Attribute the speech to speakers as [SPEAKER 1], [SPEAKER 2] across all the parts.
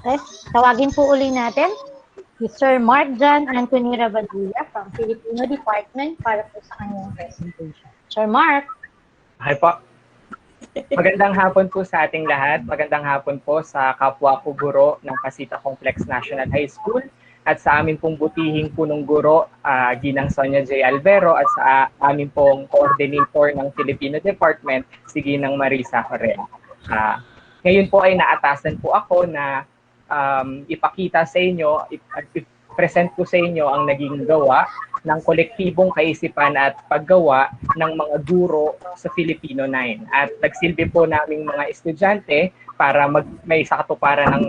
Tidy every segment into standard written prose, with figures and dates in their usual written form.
[SPEAKER 1] Yes, tawagin po uli natin si Sir Mark John Anthony Rabadilla from Filipino Department para po sa kanyang presentation. Sir Mark.
[SPEAKER 2] Hi po. Magandang hapon po sa ating lahat. Magandang hapon po sa kapwa ko guro ng Casita Complex National High School at sa amin pong butihing punong guro, Ginang Sonia J. Albero, at sa amin pong coordinator ng Filipino Department, si Ginang Marisa Correa. Ngayon po ay naatasan po ako na ipakita sa inyo, i-present ko sa inyo ang naging gawa ng kolektibong kaisipan at paggawa ng mga guro sa Filipino 9. At nagsilbi po naming mga estudyante para may sakatuparan ng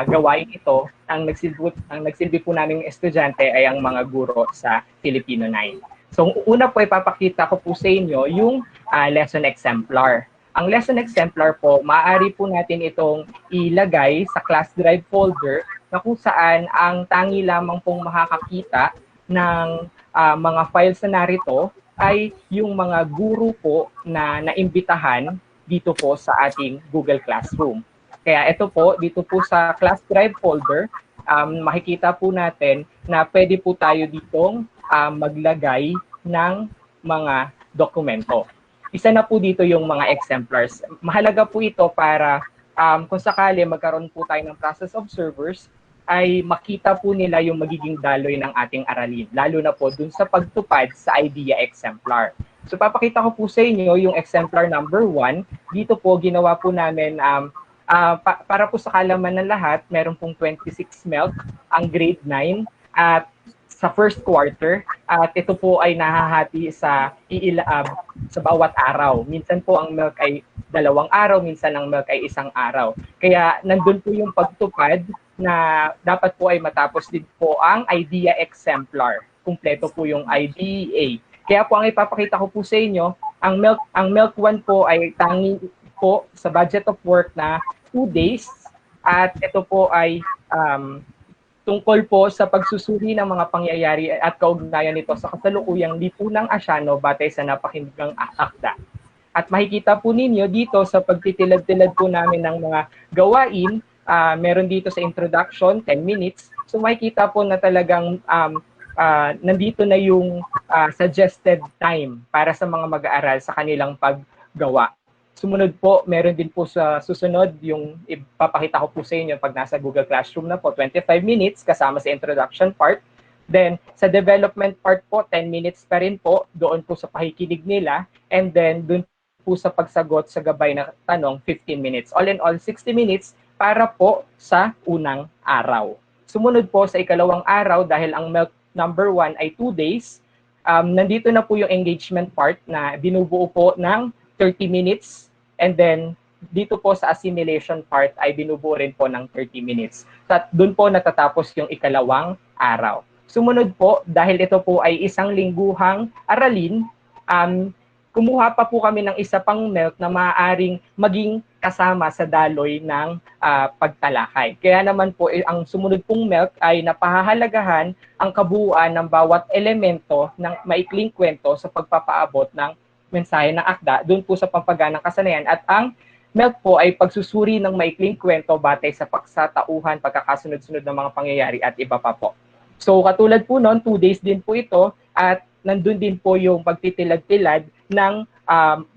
[SPEAKER 2] gawain ito. Ang nagsilbi po naming estudyante ay ang mga guro sa Filipino 9. So una po ipapakita ko po sa inyo yung lesson exemplar. Ang lesson exemplar po, maaari po natin itong ilagay sa class drive folder na kung saan ang tangi lamang pong makakakita ng mga files na narito ay yung mga guro po na naimbitahan dito po sa ating Google Classroom. Kaya ito po, dito po sa class drive folder, makikita po natin na pwede po tayo ditong maglagay ng mga dokumento. Isa na po dito yung mga exemplars. Mahalaga po ito para kung sakali magkaroon po tayo ng process observers, ay makita po nila yung magiging daloy ng ating aralin. Lalo na po dun sa pagtupad sa idea exemplar. So papakita ko po sa inyo yung exemplar number 1. Dito po ginawa po namin, para po sa kalaman ng lahat, meron pong 26 MELC ang grade 9 at sa first quarter, at ito po ay nahahati sa bawat araw. Minsan po ang MELC ay 2 araw, minsan ang MELC ay 1 araw. Kaya nandun po yung pagtupad na dapat po ay matapos din po ang idea exemplar. Kumpleto po yung IDEA. Kaya po ang ipapakita ko po sa inyo, ang MELC 1 po ay tangi po sa budget of work na 2 days, at ito po ay tungkol po sa pagsusuri ng mga pangyayari at kaugnayan nito sa kasalukuyang lipunang Asyano batay sa napakinggang akda. At makikita po ninyo dito sa pagtitilad-tilad po namin ng mga gawain, meron dito sa introduction, 10 minutes. So makikita po na talagang nandito na yung suggested time para sa mga mag-aaral sa kanilang paggawa. Sumunod po, meron din po sa susunod, yung ipapakita ko po sa inyo pag nasa Google Classroom na po, 25 minutes kasama sa introduction part. Then, sa development part po, 10 minutes pa rin po, doon po sa pakikinig nila. And then, doon po sa pagsagot sa gabay na tanong, 15 minutes. All in all, 60 minutes para po sa unang araw. Sumunod po sa ikalawang araw, dahil ang MELC number 1 ay 2 days, nandito na po yung engagement part na binubuo po ng 30 minutes, and then dito po sa assimilation part ay binubuo rin po ng 30 minutes. At doon po natatapos yung ikalawang araw. Sumunod po, dahil ito po ay isang lingguhang aralin, kumuha pa po kami ng isa pang MELC na maaaring maging kasama sa daloy ng pagtalakay. Kaya naman po, ang sumunod pong MELC ay napahahalagahan ang kabuuan ng bawat elemento ng maikling kwento sa pagpapaabot ng mensahe ng akda doon po sa pampaganang kasanayan, at ang MELC po ay pagsusuri ng maikling kwento batay sa paksatauhan, pagkakasunod-sunod ng mga pangyayari at iba pa po. So katulad po noon, 2 days din po ito, at nandun din po yung pagtitilad-tilad ng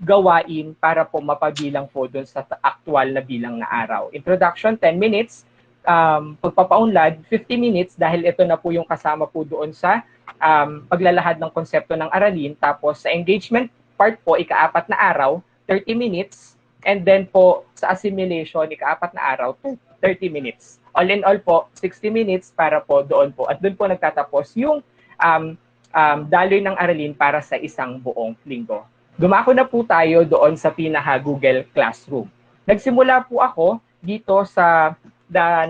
[SPEAKER 2] gawain para po mapabilang po doon sa aktual na bilang na araw. Introduction, 10 minutes. Pagpapaunlad, 50 minutes, dahil ito na po yung kasama po doon sa paglalahad ng konsepto ng aralin. Tapos sa engagement part po, ika-4 na araw, 30 minutes. And then po, sa assimilation, ika-4 na araw, 30 minutes. All in all po, 60 minutes para po doon po. At doon po nagtatapos yung daloy ng aralin para sa isang buong linggo. Dumako na po tayo doon sa pinaka-Google Classroom. Nagsimula po ako dito sa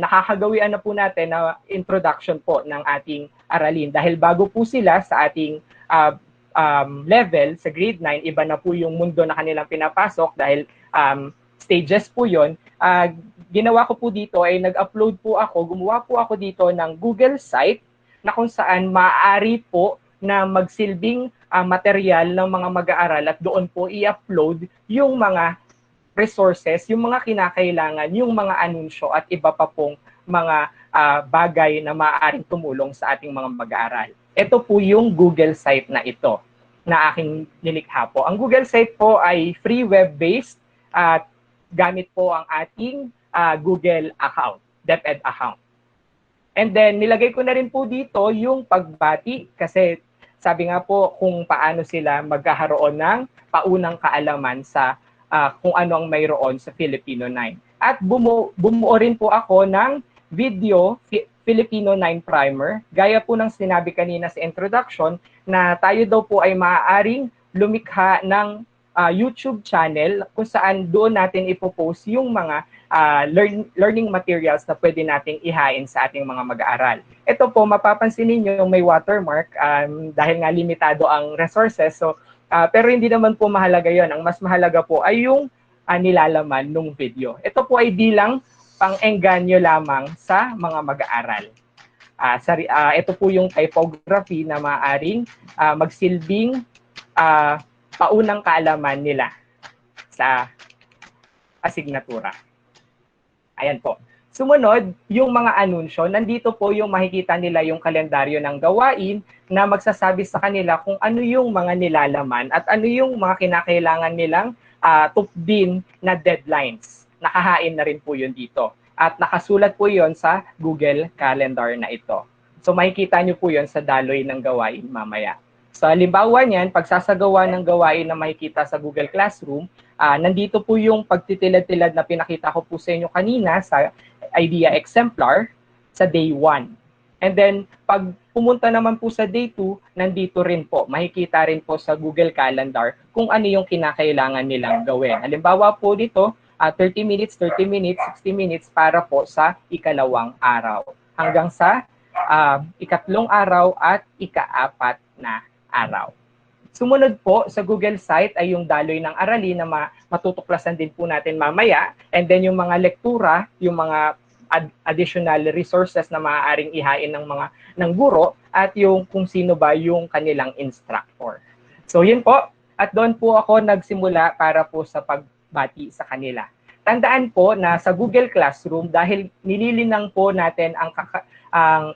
[SPEAKER 2] nakakagawian na po natin na introduction po ng ating aralin. Dahil bago po sila sa ating level sa grade 9, iba na po yung mundo na kanilang pinapasok dahil stages po yon. Ginawa ko po dito ay nag-upload po ako, gumawa po ako dito ng Google site na kung saan maaari po na magsilbing material ng mga mag-aaral at doon po i-upload yung mga resources, yung mga kinakailangan, yung mga anunsyo at iba pa pong mga bagay na maaaring tumulong sa ating mga mag-aaral. Ito po yung Google site na ito na aking nilikha po. Ang Google site po ay free web-based at gamit po ang ating Google account, DepEd account. And then, nilagay ko na rin po dito yung pagbati kasi sabi nga po kung paano sila magkakaroon ng paunang kaalaman sa kung ano ang mayroon sa Filipino 9. At bumuo rin po ako ng video Filipino 9 primer. Gaya po ng sinabi kanina sa introduction na tayo daw po ay maaaring lumikha ng YouTube channel kung saan doon natin ipopost yung mga learning materials na pwede nating ihain sa ating mga mag-aaral. Ito po, mapapansin ninyo may watermark dahil nga limitado ang resources. So, pero hindi naman po mahalaga yon. Ang mas mahalaga po ay yung nilalaman ng video. Ito po ay bilang pang-engganyo lamang sa mga mag-aaral. Ito po yung typography na maaaring magsilbing paunang kaalaman nila sa asignatura. Ayan po. Sumunod, yung mga anunsyo, nandito po yung makikita nila yung kalendaryo ng gawain na magsasabi sa kanila kung ano yung mga nilalaman at ano yung mga kinakailangan nilang tupdin na deadlines. Nakahain na rin po yun dito. At nakasulat po yun sa Google Calendar na ito. So makikita nyo po yun sa daloy ng gawain mamaya. So halimbawa niyan, pagsasagawa ng gawain na makikita sa Google Classroom, nandito po yung pagtitilad-tilad na pinakita ko po sa inyo kanina sa idea exemplar sa day 1. And then, pag pumunta naman po sa day 2, nandito rin po, makikita rin po sa Google Calendar kung ano yung kinakailangan nilang gawin. Halimbawa po dito, 30 minutes, 60 minutes para po sa ikalawang araw. Hanggang sa ikatlong araw at ikaapat na araw. Sumunod po sa Google site ay yung daloy ng Aralin na matutuklasan din po natin mamaya. And then yung mga lektura, yung mga additional resources na maaaring ihain ng guro at yung kung sino ba yung kanilang instructor. So yun po. At doon po ako nagsimula para po sa pagbati sa kanila. Tandaan po na sa Google Classroom, dahil nililinang po natin ang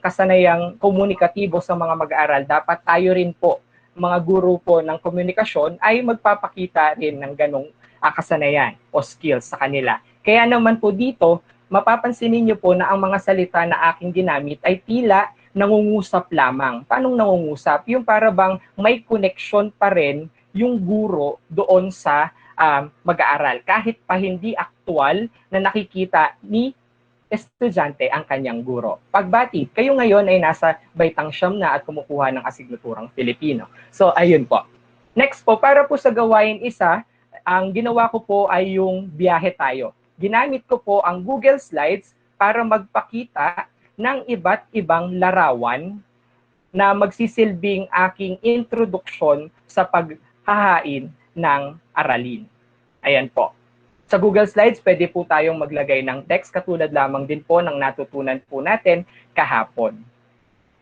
[SPEAKER 2] kasanayang komunikatibo sa mga mag-aaral, dapat tayo rin po mga guro po ng komunikasyon ay magpapakita rin ng ganong kasanayan o skills sa kanila. Kaya naman po dito, mapapansin niyo po na ang mga salita na aking ginamit ay tila nangungusap lamang. Paanong nangungusap? Yung para bang may connection pa rin yung guro doon sa mag-aaral. Kahit pa hindi aktual na nakikita ni estudyante ang kanyang guro. Pagbati, kayo ngayon ay nasa baitang siyam na at kumukuha ng asignaturang Filipino. So, ayun po. Next po, para po sa gawain isa, ang ginawa ko po ay yung biyahe tayo. Ginamit ko po ang Google Slides para magpakita ng iba't ibang larawan na magsisilbing aking introduksyon sa paghahain ng aralin. Ayan po. Sa Google Slides, pwede po tayong maglagay ng text katulad lamang din po ng natutunan po natin kahapon.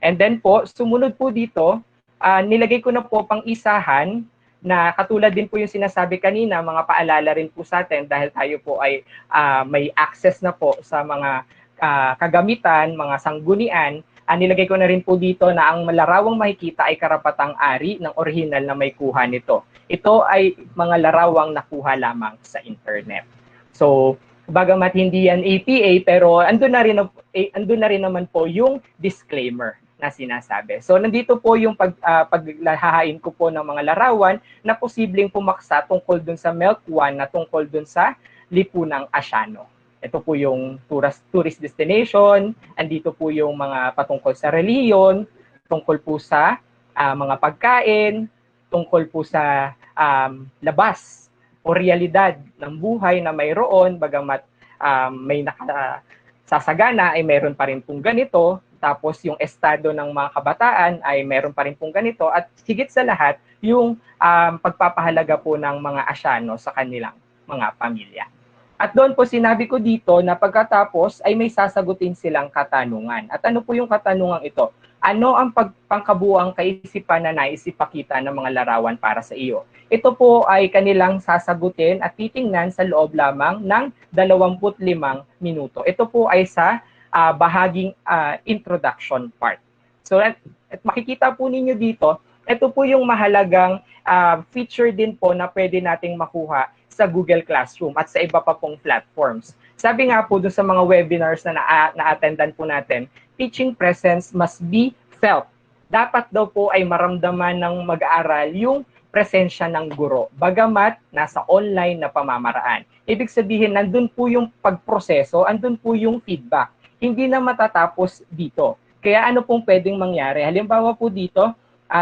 [SPEAKER 2] And then po, sumunod po dito, nilagay ko na po pang isahan na katulad din po yung sinasabi kanina, mga paalala rin po sa atin dahil tayo po ay may access na po sa mga kagamitan, mga sanggunian. Nilagay ko na rin po dito na ang larawang makikita ay karapatang ari ng orihinal na may kuha nito. Ito ay mga larawang nakuha lamang sa internet. So, bagamat hindi yan APA, pero andun na rin naman po yung disclaimer na sinasabi. So, nandito po yung paglahain ko po ng mga larawan na posibleng pumaksa tungkol dun sa Milk 1 na tungkol dun sa lipunang Asyano. Ito po yung tourist destination, andito po yung mga patungkol sa reliyon, tungkol po sa mga pagkain, tungkol po sa labas o realidad ng buhay na mayroon, bagamat may nakasasagana ay mayroon pa rin pong ganito, tapos yung estado ng mga kabataan ay mayroon pa rin pong ganito, at higit sa lahat, yung pagpapahalaga po ng mga Asyano sa kanilang mga pamilya. At doon po sinabi ko dito na pagkatapos ay may sasagutin silang katanungan. At ano po yung katanungan ito? ano ang pangkabuuang kaisipan na nais ipakita ng mga larawan para sa iyo? Ito po ay kanilang sasagutin at titingnan sa loob lamang ng 25 minuto. Ito po ay sa bahaging introduction part. So at makikita po ninyo dito, ito po yung mahalagang feature din po na pwede nating makuha sa Google Classroom at sa iba pa pong platforms. Sabi nga po doon sa mga webinars na na-attendan po natin, teaching presence must be felt. Dapat daw po ay maramdaman ng mag-aaral yung presensya ng guro, bagamat nasa online na pamamaraan. Ibig sabihin, nandun po yung pagproseso, andun po yung feedback. Hindi na matatapos dito. Kaya ano pong pwedeng mangyari? Halimbawa po dito,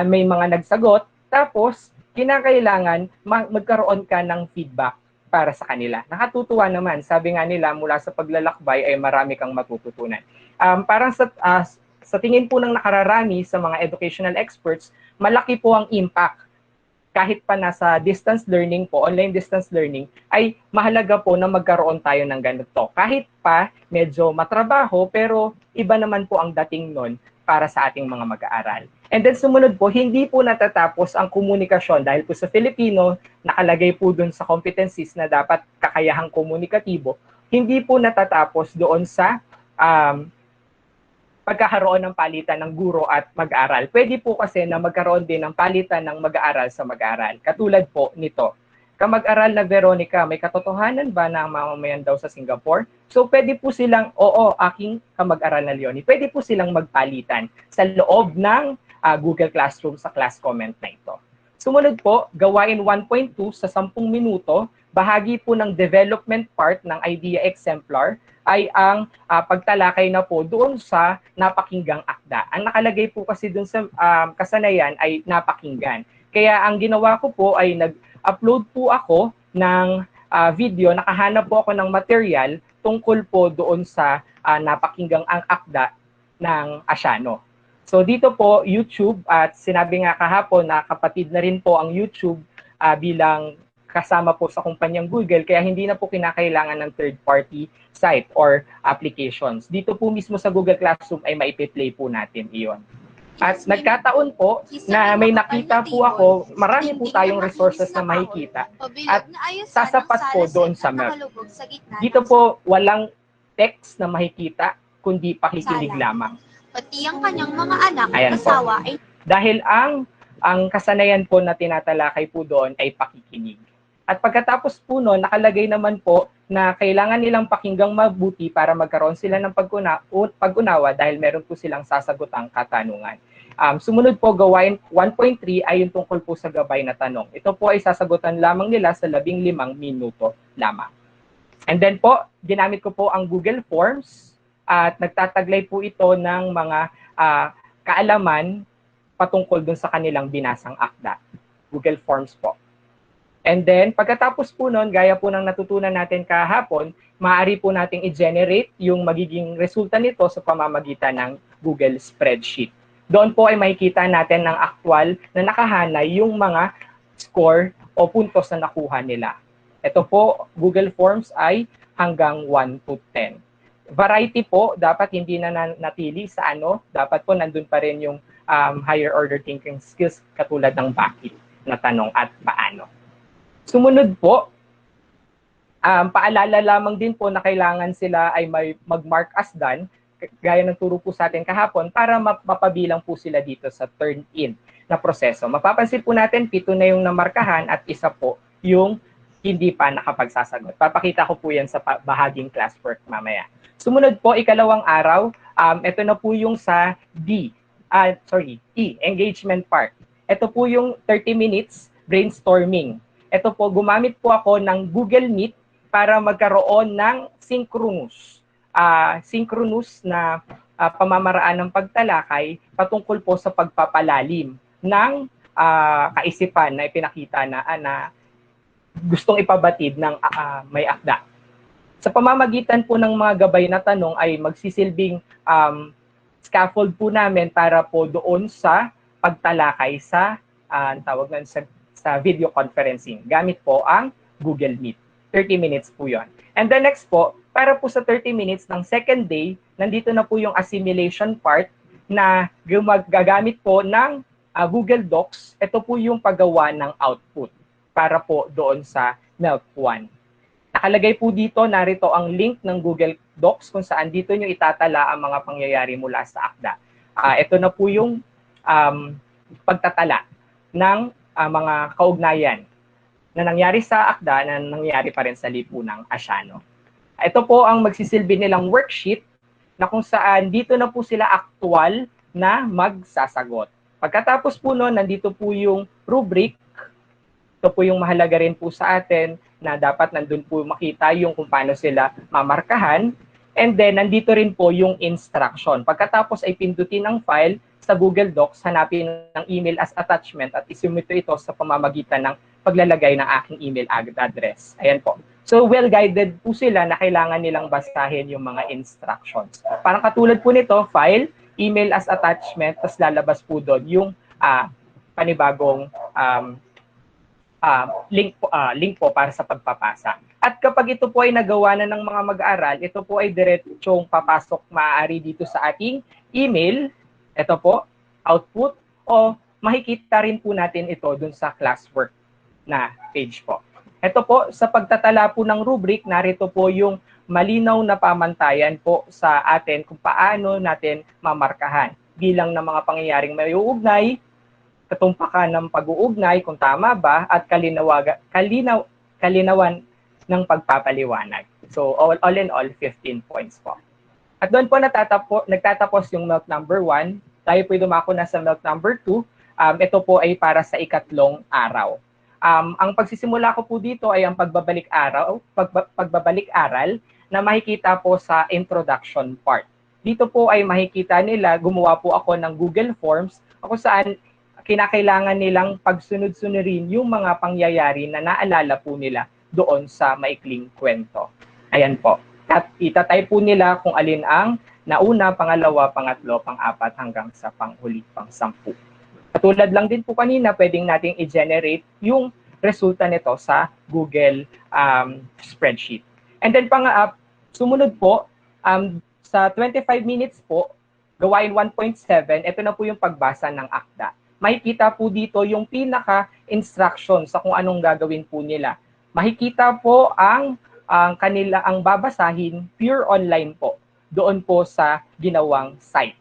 [SPEAKER 2] may mga nagsagot, tapos kinakailangan magkaroon ka ng feedback para sa kanila. Nakatutuwa naman, sabi nga nila, mula sa paglalakbay ay marami kang matututunan. Parang sa tingin po ng nakararami sa mga educational experts, malaki po ang impact. Kahit pa nasa distance learning po, online distance learning, ay mahalaga po na magkaroon tayo ng ganito. Kahit pa medyo matrabaho, pero iba naman po ang dating nun para sa ating mga mag-aaral. And then sumunod po, hindi po natatapos ang komunikasyon dahil po sa Filipino, nakalagay po dun sa competencies na dapat kakayahang komunikatibo, hindi po natatapos doon sa pagkakaroon ng palitan ng guro at mag-aaral. Pwede po kasi na magkaroon din ng palitan ng mag-aaral sa mag-aaral. Katulad po nito, kamag-aral na Veronica, may katotohanan ba na mamamayan daw sa Singapore? So pwede po silang, oo, aking kamag-aral na Leonie, pwede po silang magpalitan sa loob ng Google Classroom sa class comment na ito. Sumunod po, gawain 1.2 sa 10 minuto, bahagi po ng development part ng idea exemplar ay ang pagtalakay na po doon sa napakinggang akda. Ang nakalagay po kasi doon sa kasanayan ay napakinggan. Kaya ang ginawa ko po ay nag-upload po ako ng video, nakahanap po ako ng material tungkol po doon sa napakinggang ang akda ng Asyano. So dito po, YouTube, at sinabi nga kahapon na kapatid na rin po ang YouTube bilang kasama po sa kumpanyang Google, kaya hindi na po kinakailangan ng third-party site or applications. Dito po mismo sa Google Classroom ay maipi-play po natin iyon. At nagkataon po na may nakita po ako, marami po tayong resources na makikita at sasapat po doon sa map. Dito po walang text na makikita, kundi pakikinig lamang.
[SPEAKER 3] Pati ang kanyang mga anak at
[SPEAKER 2] Ayan
[SPEAKER 3] asawa
[SPEAKER 2] po.
[SPEAKER 3] ay...
[SPEAKER 2] Dahil ang kasanayan po na tinatalakay po doon ay pakikinig. At pagkatapos po noon, nakalagay naman po na kailangan nilang pakinggang mabuti para magkaroon sila ng pag-unawa dahil meron po silang sasagotang katanungan. Sumunod po, gawain 1.3 ay yung tungkol po sa gabay na tanong. Ito po ay sasagutan lamang nila sa 15 minuto lamang. And then po, ginamit ko po ang Google Forms at nagtataglay po ito ng mga kaalaman patungkol dun sa kanilang binasang akda. Google Forms po. And then, pagkatapos po nun, gaya po ng natutunan natin kahapon, maaari po nating i-generate yung magiging resulta nito sa pamamagitan ng Google Spreadsheet. Doon po ay makikita natin ng aktual na nakahanay yung mga score o puntos na nakuha nila. Ito po, Google Forms ay hanggang 1 to 10. Variety po, dapat hindi na natili sa ano, dapat po nandun pa rin yung higher order thinking skills katulad ng bakit na tanong at paano. Sumunod po, paalala lamang din po na kailangan sila ay may mag-mark as done, gaya ng turo po sa atin kahapon, para mapabilang po sila dito sa turn-in na proseso. Mapapansin po natin, 7 na yung namarkahan at 1 po yung hindi pa nakapagsasagot. Papakita ko po yan sa bahaging classwork mamaya. Sumunod po, ikalawang araw, ito na po yung sa E, engagement part. Ito po yung 30 minutes brainstorming. Ito po, gumamit po ako ng Google Meet para magkaroon ng synchronous na pamamaraan ng pagtalakay patungkol po sa pagpapalalim ng kaisipan na ipinakita na gustong ipabatid ng may akda. Sa pamamagitan po ng mga gabay na tanong ay magsisilbing scaffold po namin para po doon sa pagtalakay sa tawag na sa video conferencing. Gamit po ang Google Meet. 30 minutes po yon. And the next po, para po sa 30 minutes ng second day, nandito na po yung assimilation part na gagamit po ng Google Docs. Ito po yung paggawa ng output para po doon sa MELC 1. Nakalagay po dito, narito ang link ng Google Docs kung saan dito nyo itatala ang mga pangyayari mula sa akda. Ito na po yung pagtatala ng mga kaugnayan na nangyari sa akda na nangyari pa rin sa lipunang Asyano. Ito po ang magsisilbi nilang worksheet na kung saan dito na po sila aktual na magsasagot. Pagkatapos po noon, nandito po yung rubric. Ito po yung mahalaga rin po sa atin na dapat nandun po makita yung kung paano sila mamarkahan. And then, nandito rin po yung instruction. Pagkatapos ay pindutin ang file sa Google Docs, hanapin ng email as attachment at isumito ito sa pamamagitan ng paglalagay ng aking email address. Ayan po. So, well-guided po sila na kailangan nilang basahin yung mga instructions. Parang katulad po nito, file, email as attachment, tapos lalabas po doon yung panibagong link po para sa pagpapasa. At kapag ito po ay nagawa na ng mga mag-aaral, ito po ay diretsong papasok maaari dito sa ating email. Ito po, output, o makikita rin po natin ito dun sa classwork na page po. Ito po, sa pagtatala po ng rubric, narito po yung malinaw na pamantayan po sa atin kung paano natin mamarkahan. Bilang ng mga pangyayaring may uugnay, katumpakan ng pag-uugnay kung tama ba, at kalinawan ng pagpapaliwanag. So, all in all, 15 points po. At doon po nagtatapos yung MELC number 1. Tayo po dumako na sa MELC number 2. Ito po ay para sa ikatlong araw. Ang pagsisimula ko po dito ay ang pagbabalik-aral na makikita po sa introduction part. Dito po ay makikita nila, gumawa po ako ng Google Forms, kung saan kinakailangan nilang pagsunod-sunurin yung mga pangyayari na naalala po nila doon sa maikling kwento. Ayan po. At itatay po nila kung alin ang nauna, pangalawa, pangatlo, pang-apat, hanggang sa panghuli, pang-10. Katulad lang din po kanina, pwedeng nating i-generate yung resulta nito sa Google spreadsheet. And then sumunod po, sa 25 minutes po, gawain 1.7, ito na po yung pagbasa ng akda. Makikita po dito yung pinaka-instruction sa kung anong gagawin po nila. Makikita po ang babasahin pure online po, doon po sa ginawang site.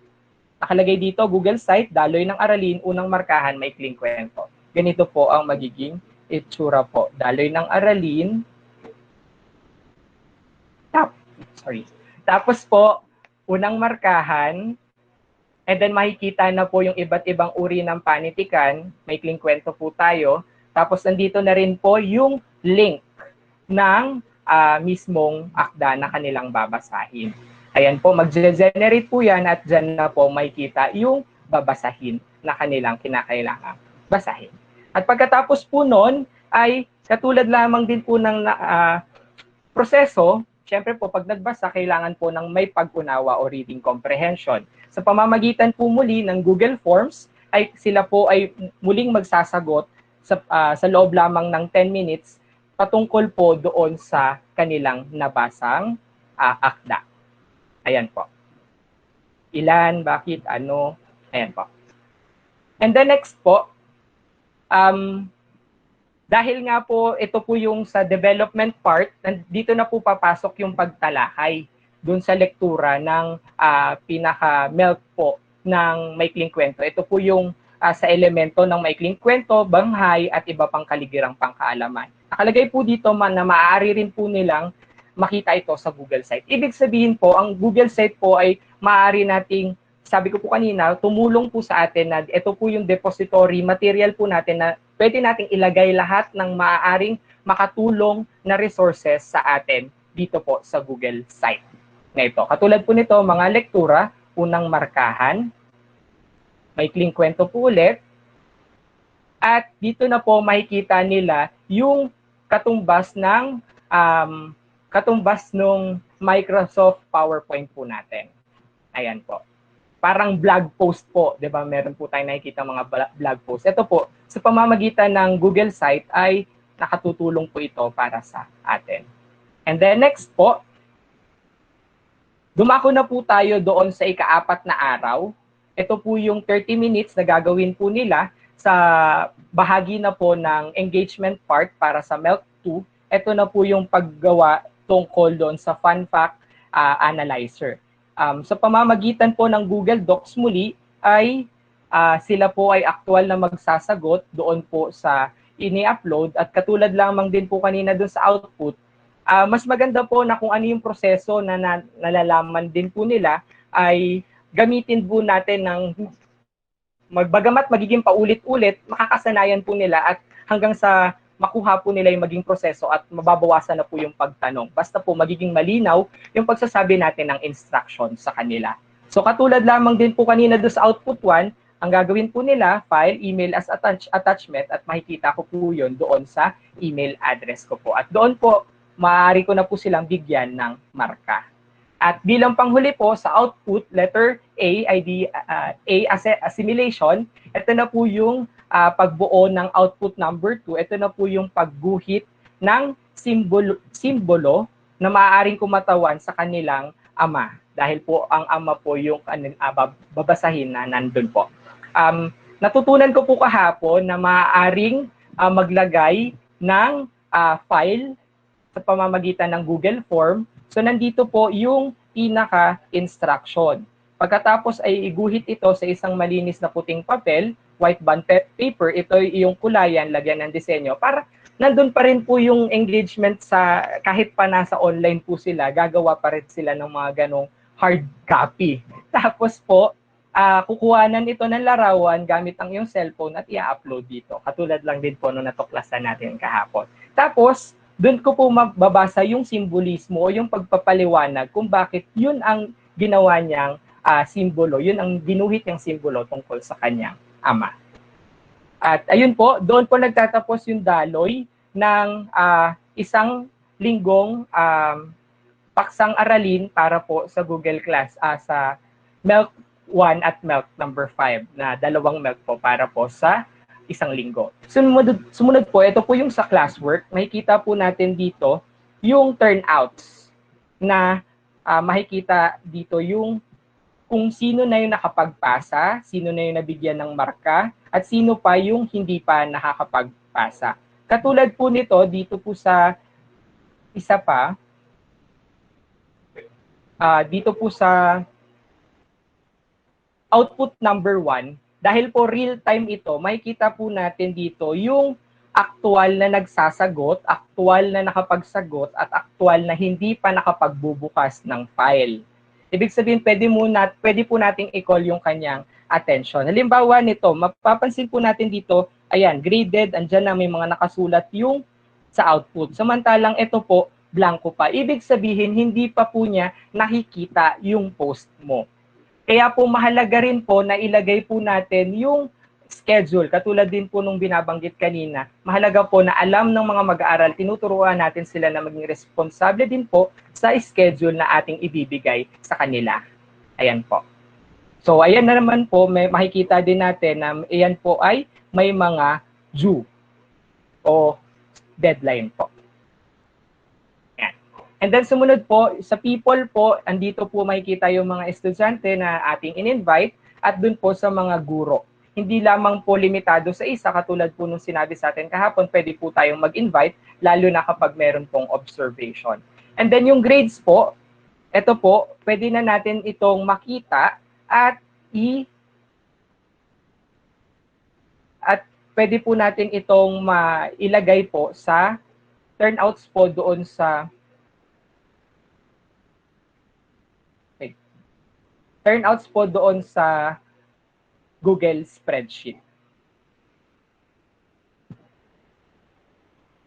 [SPEAKER 2] Nakalagay dito, Google site, Daloy ng Aralin, unang markahan, maikling kwento. Ganito po ang magiging itsura po. Daloy ng Aralin. Tapos po, unang markahan, and then makikita na po yung iba't ibang uri ng panitikan, maikling kwento po tayo. Tapos nandito na rin po yung link ng mismong akda na kanilang babasahin. Ayan po, mag-generate po yan at dyan na po makikita yung babasahin na kanilang kinakailangan basahin. At pagkatapos po nun, ay katulad lamang din po ng proseso, syempre po pag nagbasa, kailangan po ng may pag-unawa o reading comprehension. Sa pamamagitan po muli ng Google Forms, ay sila po ay muling magsasagot sa loob lamang ng 10 minutes patungkol po doon sa kanilang nabasang akda. Ayan po. Ilan, bakit, ano, ayan po. And the next po, dahil nga po ito po yung sa development part, dito na po papasok yung pagtalakay doon sa lektura ng pinaka-MELC po ng maikling kwento. Ito po yung sa elemento ng maikling kwento, banghay, at iba pang kaligirang pangkaalaman. Nakalagay po dito na maaari rin po nilang makita ito sa Google site. Ibig sabihin po, ang Google site po ay maaari nating, sabi ko po kanina, tumulong po sa atin na ito po yung depository material po natin na pwede nating ilagay lahat ng maaaring makatulong na resources sa atin dito po sa Google site na ito. Katulad po nito, mga lektura, unang markahan, maikling kwento po ulit, at dito na po makikita nila yung katumbas nung Microsoft PowerPoint po natin. Ayan po. Parang blog post po, 'di ba? Meron po tayong nakikita mga blog post. Ito po, sa pamamagitan ng Google site ay nakatutulong po ito para sa atin. And then next po, dumako na po tayo doon sa ika-4 na araw. ito po yung 30 minutes na gagawin po nila sa bahagi na po ng engagement part para sa MELC 2. Ito na po yung paggawa tungkol doon sa fun fact analyzer. Sa pamamagitan po ng Google Docs muli ay sila po ay aktual na magsasagot doon po sa ini-upload at katulad lamang din po kanina doon sa output. Mas maganda po na kung ano yung proseso na nalalaman din po nila ay gamitin po natin ng bagamat magiging paulit-ulit, makakasanayan po nila at hanggang sa makuha po nila yung maging proseso at mababawasan na po yung pagtanong. Basta po magiging malinaw yung pagsasabi natin ng instruction sa kanila. So katulad lamang din po kanina do sa output 1, ang gagawin po nila, file, email as attachment at makikita ko po yun doon sa email address ko po. At doon po, maaari ko na po silang bigyan ng marka. At bilang panghuli po sa output, letter A, assimilation, ito na po yung pagbuo ng output number 2. Ito na po yung pagguhit ng simbolo na maaaring kumatawan sa kanilang ama. Dahil po ang ama po yung babasahin na nandun po. Natutunan ko po kahapon na maaaring maglagay ng file sa pamamagitan ng Google Form. So nandito po yung pinaka-instruction. Pagkatapos ay iguhit ito sa isang malinis na puting papel, white bond paper, ito yung kulayan, lagyan ng disenyo, para nandun pa rin po yung engagement sa, kahit pa nasa online po sila, gagawa pa rin sila ng mga ganong hard copy. Tapos po, kukuhanan ito ng larawan gamit ang iyong cellphone at i-upload dito. Katulad lang din po nung natuklasan natin kahapon. Tapos, doon ko po mababasa yung simbolismo o yung pagpapaliwanag kung bakit yun ang ginawa niyang simbolo, yun ang ginuhit niyang simbolo tungkol sa kanyang ama. At ayun po, doon po nagtatapos yung daloy ng isang linggong paksang aralin para po sa Google Class sa MELC 1 at MELC number 5 na dalawang MELC po para po sa isang linggo. Sumunod po, ito po yung sa classwork. Makikita po natin dito yung turnouts na makikita dito yung kung sino na yung nakapagpasa, sino na yung nabigyan ng marka, at sino pa yung hindi pa nakakapagpasa. Katulad po nito, dito po sa isa pa, dito po sa output number 1, dahil po real-time ito, makikita po natin dito yung aktual na nagsasagot, aktual na nakapagsagot, at aktual na hindi pa nakapagbubukas ng file. Ibig sabihin, pwede po nating i-call yung kanyang attention. Halimbawa nito, mapapansin po natin dito, ayan, graded, andyan na may mga nakasulat yung sa output. Samantalang ito po, blanco pa. Ibig sabihin, hindi pa po niya nakikita yung post mo. Kaya po mahalaga rin po na ilagay po natin yung schedule. Katulad din po nung binabanggit kanina, mahalaga po na alam ng mga mag-aaral, tinuturuan natin sila na maging responsable din po sa schedule na ating ibibigay sa kanila. Ayan po. So ayan na naman po, may makikita din natin na ayan po ay may mga due o deadline po. And then sumunod po, sa people po, andito po makikita yung mga estudyante na ating in-invite at dun po sa mga guro. Hindi lamang po limitado sa isa, katulad po nung sinabi sa atin kahapon, pwede po tayong mag-invite, lalo na kapag meron pong observation. And then yung grades po, ito po, pwede na natin itong makita at pwede po natin itong ilagay po sa turnouts po doon sa turnouts po doon sa Google Spreadsheet.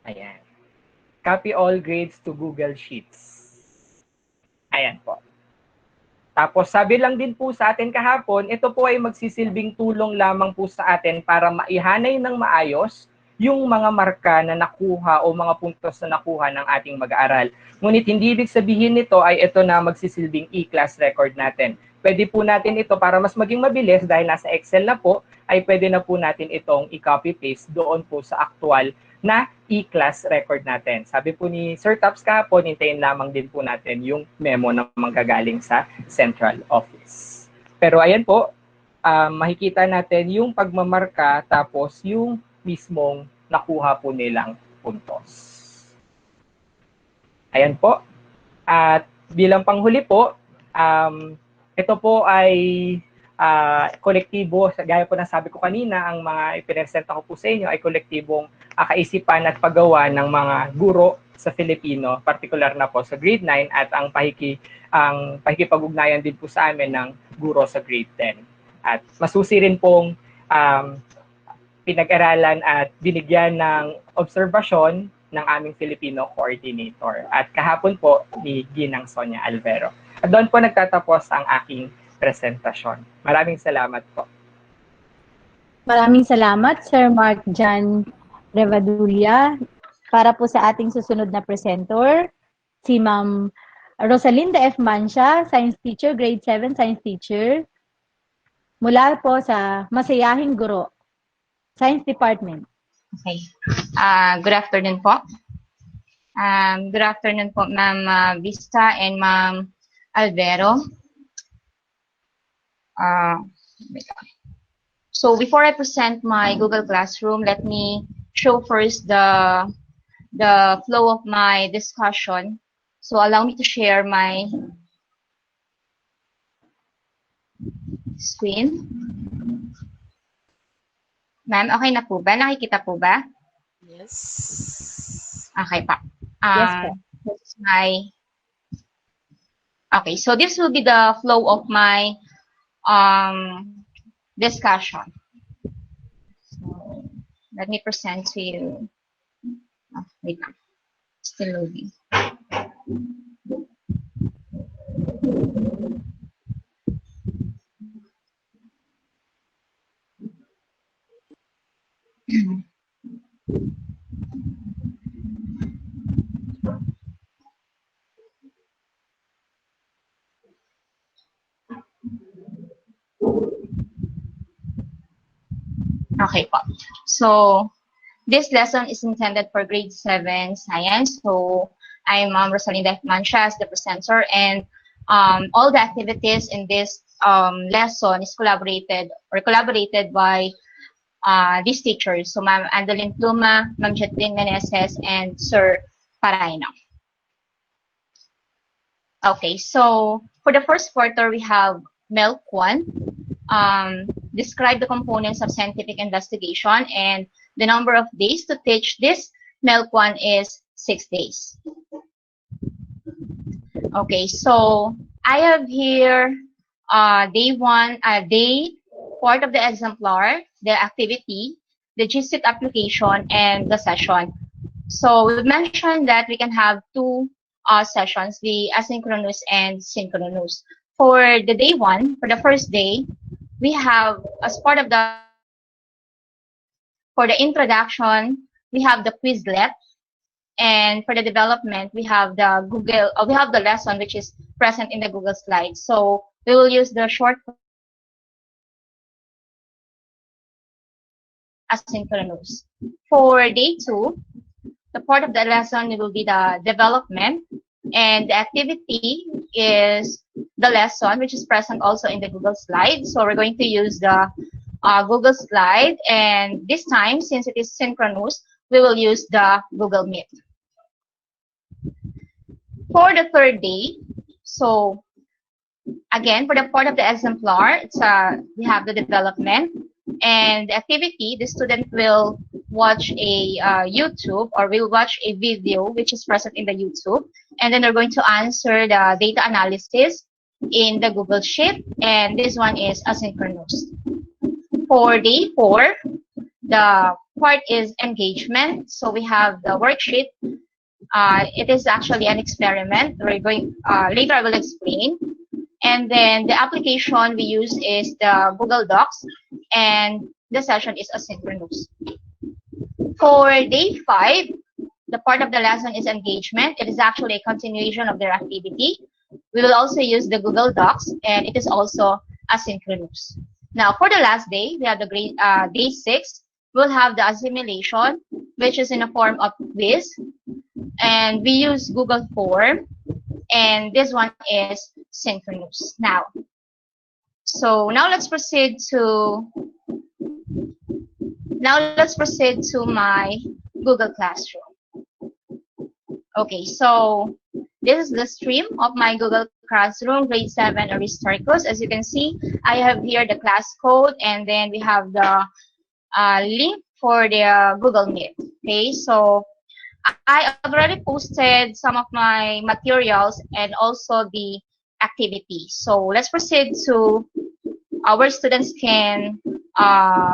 [SPEAKER 2] Ayan. Copy all grades to Google Sheets. Ayan po. Tapos sabi lang din po sa atin kahapon, ito po ay magsisilbing tulong lamang po sa atin para maihanay ng maayos yung mga marka na nakuha o mga puntos na nakuha ng ating mag-aaral. Ngunit hindi ibig sabihin nito ay ito na magsisilbing e-class record natin. Pwede po natin ito para mas maging mabilis dahil nasa Excel na po, ay pwede na po natin itong i-copy-paste doon po sa actual na e-class record natin. Sabi po ni Sir Taps kahapon, hintayin lamang din po natin yung memo na manggagaling sa central office. Pero ayan po, makikita natin yung pagmamarka tapos yung mismong nakuha po nilang puntos. Ayan po. At bilang panghuli po, ito po ay kolektibo, gaya po ng sabi ko kanina, ang mga ipinesenta ko po sa inyo ay kolektibong kaisipan at paggawa ng mga guro sa Filipino, particular na po sa grade 9 at ang pakikipag-ugnayan din po sa amin ng guro sa grade 10. At masusi rin pong pinag-aralan at binigyan ng obserbasyon ng aming Filipino coordinator. At kahapon po ni Ginang Sonia Alvero. At doon po nagtatapos ang aking presentasyon. Maraming salamat po.
[SPEAKER 4] Maraming salamat, Sir Mark Jan Revadulia. Para po sa ating susunod na presenter, si Ma'am Rosalinda F. Mancia, Science Teacher, Grade 7 Science Teacher, mula po sa Masayahing Guro, Science Department.
[SPEAKER 5] Okay. Good afternoon po. Good afternoon po, Ma'am Vista and Ma'am Alvero. So before I present my Google Classroom, let me show first the flow of my discussion. So allow me to share my screen. Ma'am, okay na po ba? Nakikita po ba?
[SPEAKER 6] Yes.
[SPEAKER 5] Okay pa.
[SPEAKER 4] Yes po.
[SPEAKER 5] This is my... Okay, so this will be the flow of my discussion. So let me present to you. Oh, wait lang. Still loading. Okay po. So, this lesson is intended for grade 7 science. So, I'm Rosalinda F. Mancia as the presenter, and all the activities in this lesson is collaborated by these teachers. So, Ma'am Andalyn Pluma, Ma'am Jetlyn Meneses, and Sir Paraina. Okay, so for the first quarter, we have MELC 1. Describe the components of scientific investigation, and the number of days to teach this MELC 1 is 6 days. Okay, so I have here day 1, day part of the exemplar, the activity, the GSUITE application, and the session. So we mentioned that we can have two sessions, the asynchronous and synchronous. For the day 1, for the first day, we have, as part of for the introduction, we have the Quizlet, and for the development, we have the lesson which is present in the Google Slides. So we will use the short asynchronous. For day 2, the part of the lesson will be the development, and the activity is the lesson which is present also in the Google Slide. So we're going to use the Google Slide, and this time, since it is synchronous, we will use the Google Meet. For the third day, so again, for the part of the exemplar, we have the development, and the activity, the student will watch a YouTube, or will watch a video which is present in the YouTube, and then they're going to answer the data analysis in the Google Sheet, and this one is asynchronous. For day 4, the part is engagement. So we have the worksheet. It is actually an experiment. We're going later I will explain. And then the application we use is the Google Docs, and the session is asynchronous. For day 5, the part of the lesson is engagement. It is actually a continuation of their activity. We will also use the Google Docs, and it is also asynchronous. Now, for the last day, we have the day 6. We'll have the assimilation, which is in a form of quiz, and we use Google Form, and this one is synchronous. Now, So now let's proceed to my Google Classroom. Okay, so this is the stream of my Google Classroom grade 7 Restart course. As you can see, I have here the class code, and then we have the link for the Google Meet. Okay, so I already posted some of my materials and also the activities. So let's proceed to our students can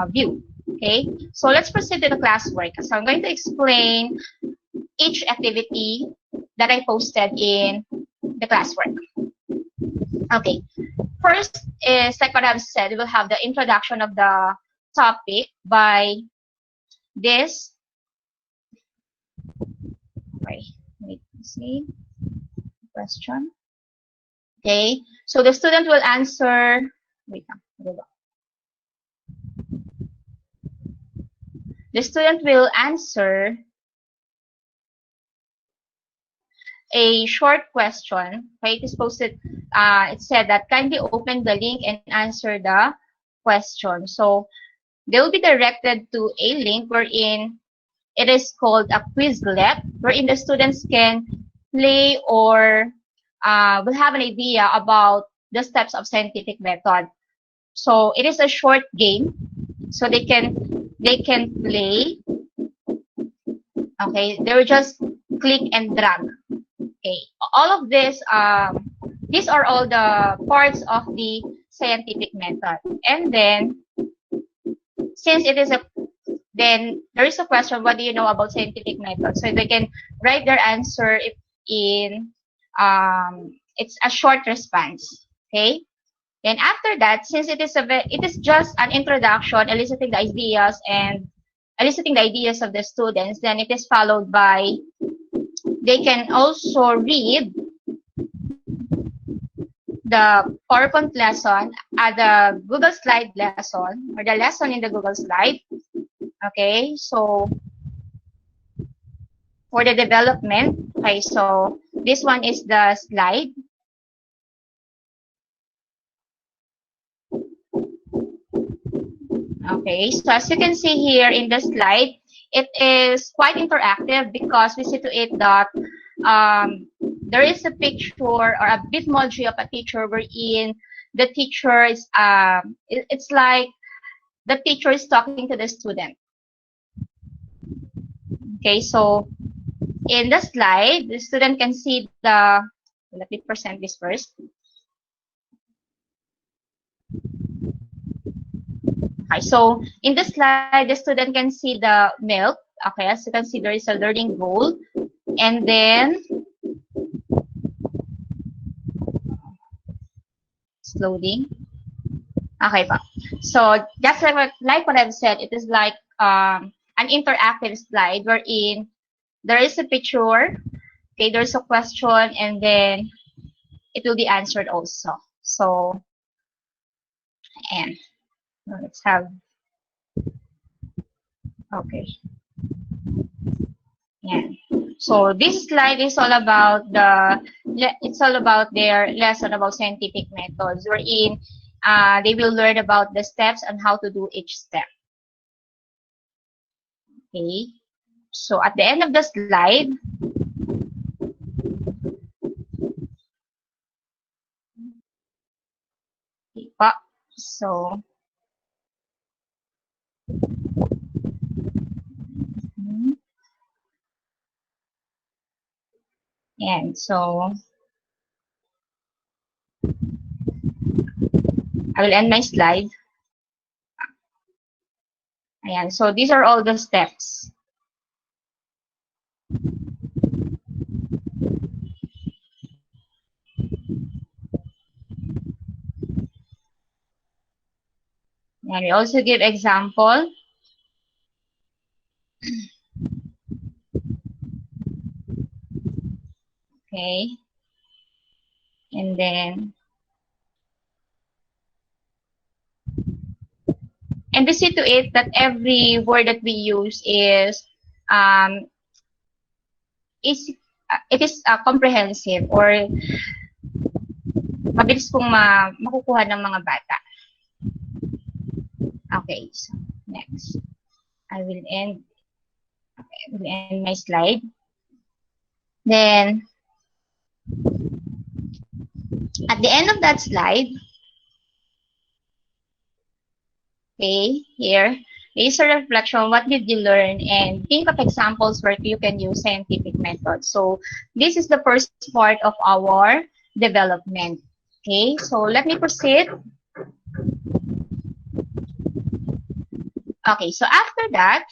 [SPEAKER 5] view. Okay, so let's proceed to the classwork. So I'm going to explain each activity that I posted in the classwork. Okay, first is like what I've said, we'll have the introduction of the topic by this. Wait, let me see. Question. Okay, so the student will answer. Wait, hold on. The student will answer a short question. Okay, it is posted. It said that kindly open the link and answer the question. So they will be directed to a link wherein it is called a Quizlet, wherein the students can play or will have an idea about the steps of scientific method. So it is a short game, so they can play. Okay, they will just click and drag. Okay, all of this, these are all the parts of the scientific method. And then, since it is then there is a question, what do you know about scientific method? So they can write their answer in, it's a short response. Okay. Then after that, since it is just an introduction, eliciting the ideas of the students, then it is followed by, they can also read the PowerPoint lesson, the Google Slide lesson, or the lesson in the Google Slide. Okay, so for the development, okay, so this one is the slide. Okay, so as you can see here in the slide, it is quite interactive because we see to it that there is a picture or a bitmoji of a teacher wherein the teacher is, it's like the teacher is talking to the student. Okay, so in the slide, the student can see the, let me present this first. Okay, so in the slide, the student can see the milk. Okay, as you can see, there is a learning goal. And then, it's loading. Okay, pa. So that's like what I've said. It is like an interactive slide wherein there is a picture, okay, there's a question, and then it will be answered also. So, and let's have, okay. Yeah. So this slide is all about their lesson about scientific methods, wherein they will learn about the steps and how to do each step. Okay. So at the end of the slide, so and so I will end my slide. And so these are all the steps. And we also give example. Okay. And then, and we see to it that every word that we use is, it is comprehensive or mabilis pong makukuha ng mga bata. Okay, so next. I will end my slide. Then, at the end of that slide, okay, here, is a reflection. What did you learn? And think of examples where you can use scientific methods. So, this is the first part of our development. Okay, so let me proceed. Okay, so after that,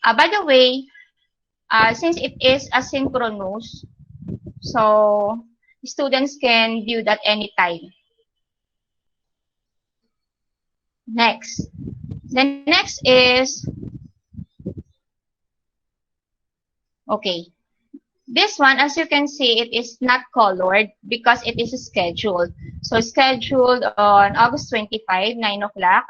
[SPEAKER 5] by the way, since it is asynchronous, so students can view that anytime. Next. The next is, okay, this one, as you can see, it is not colored because it is scheduled. So, scheduled on August 25, 9 o'clock.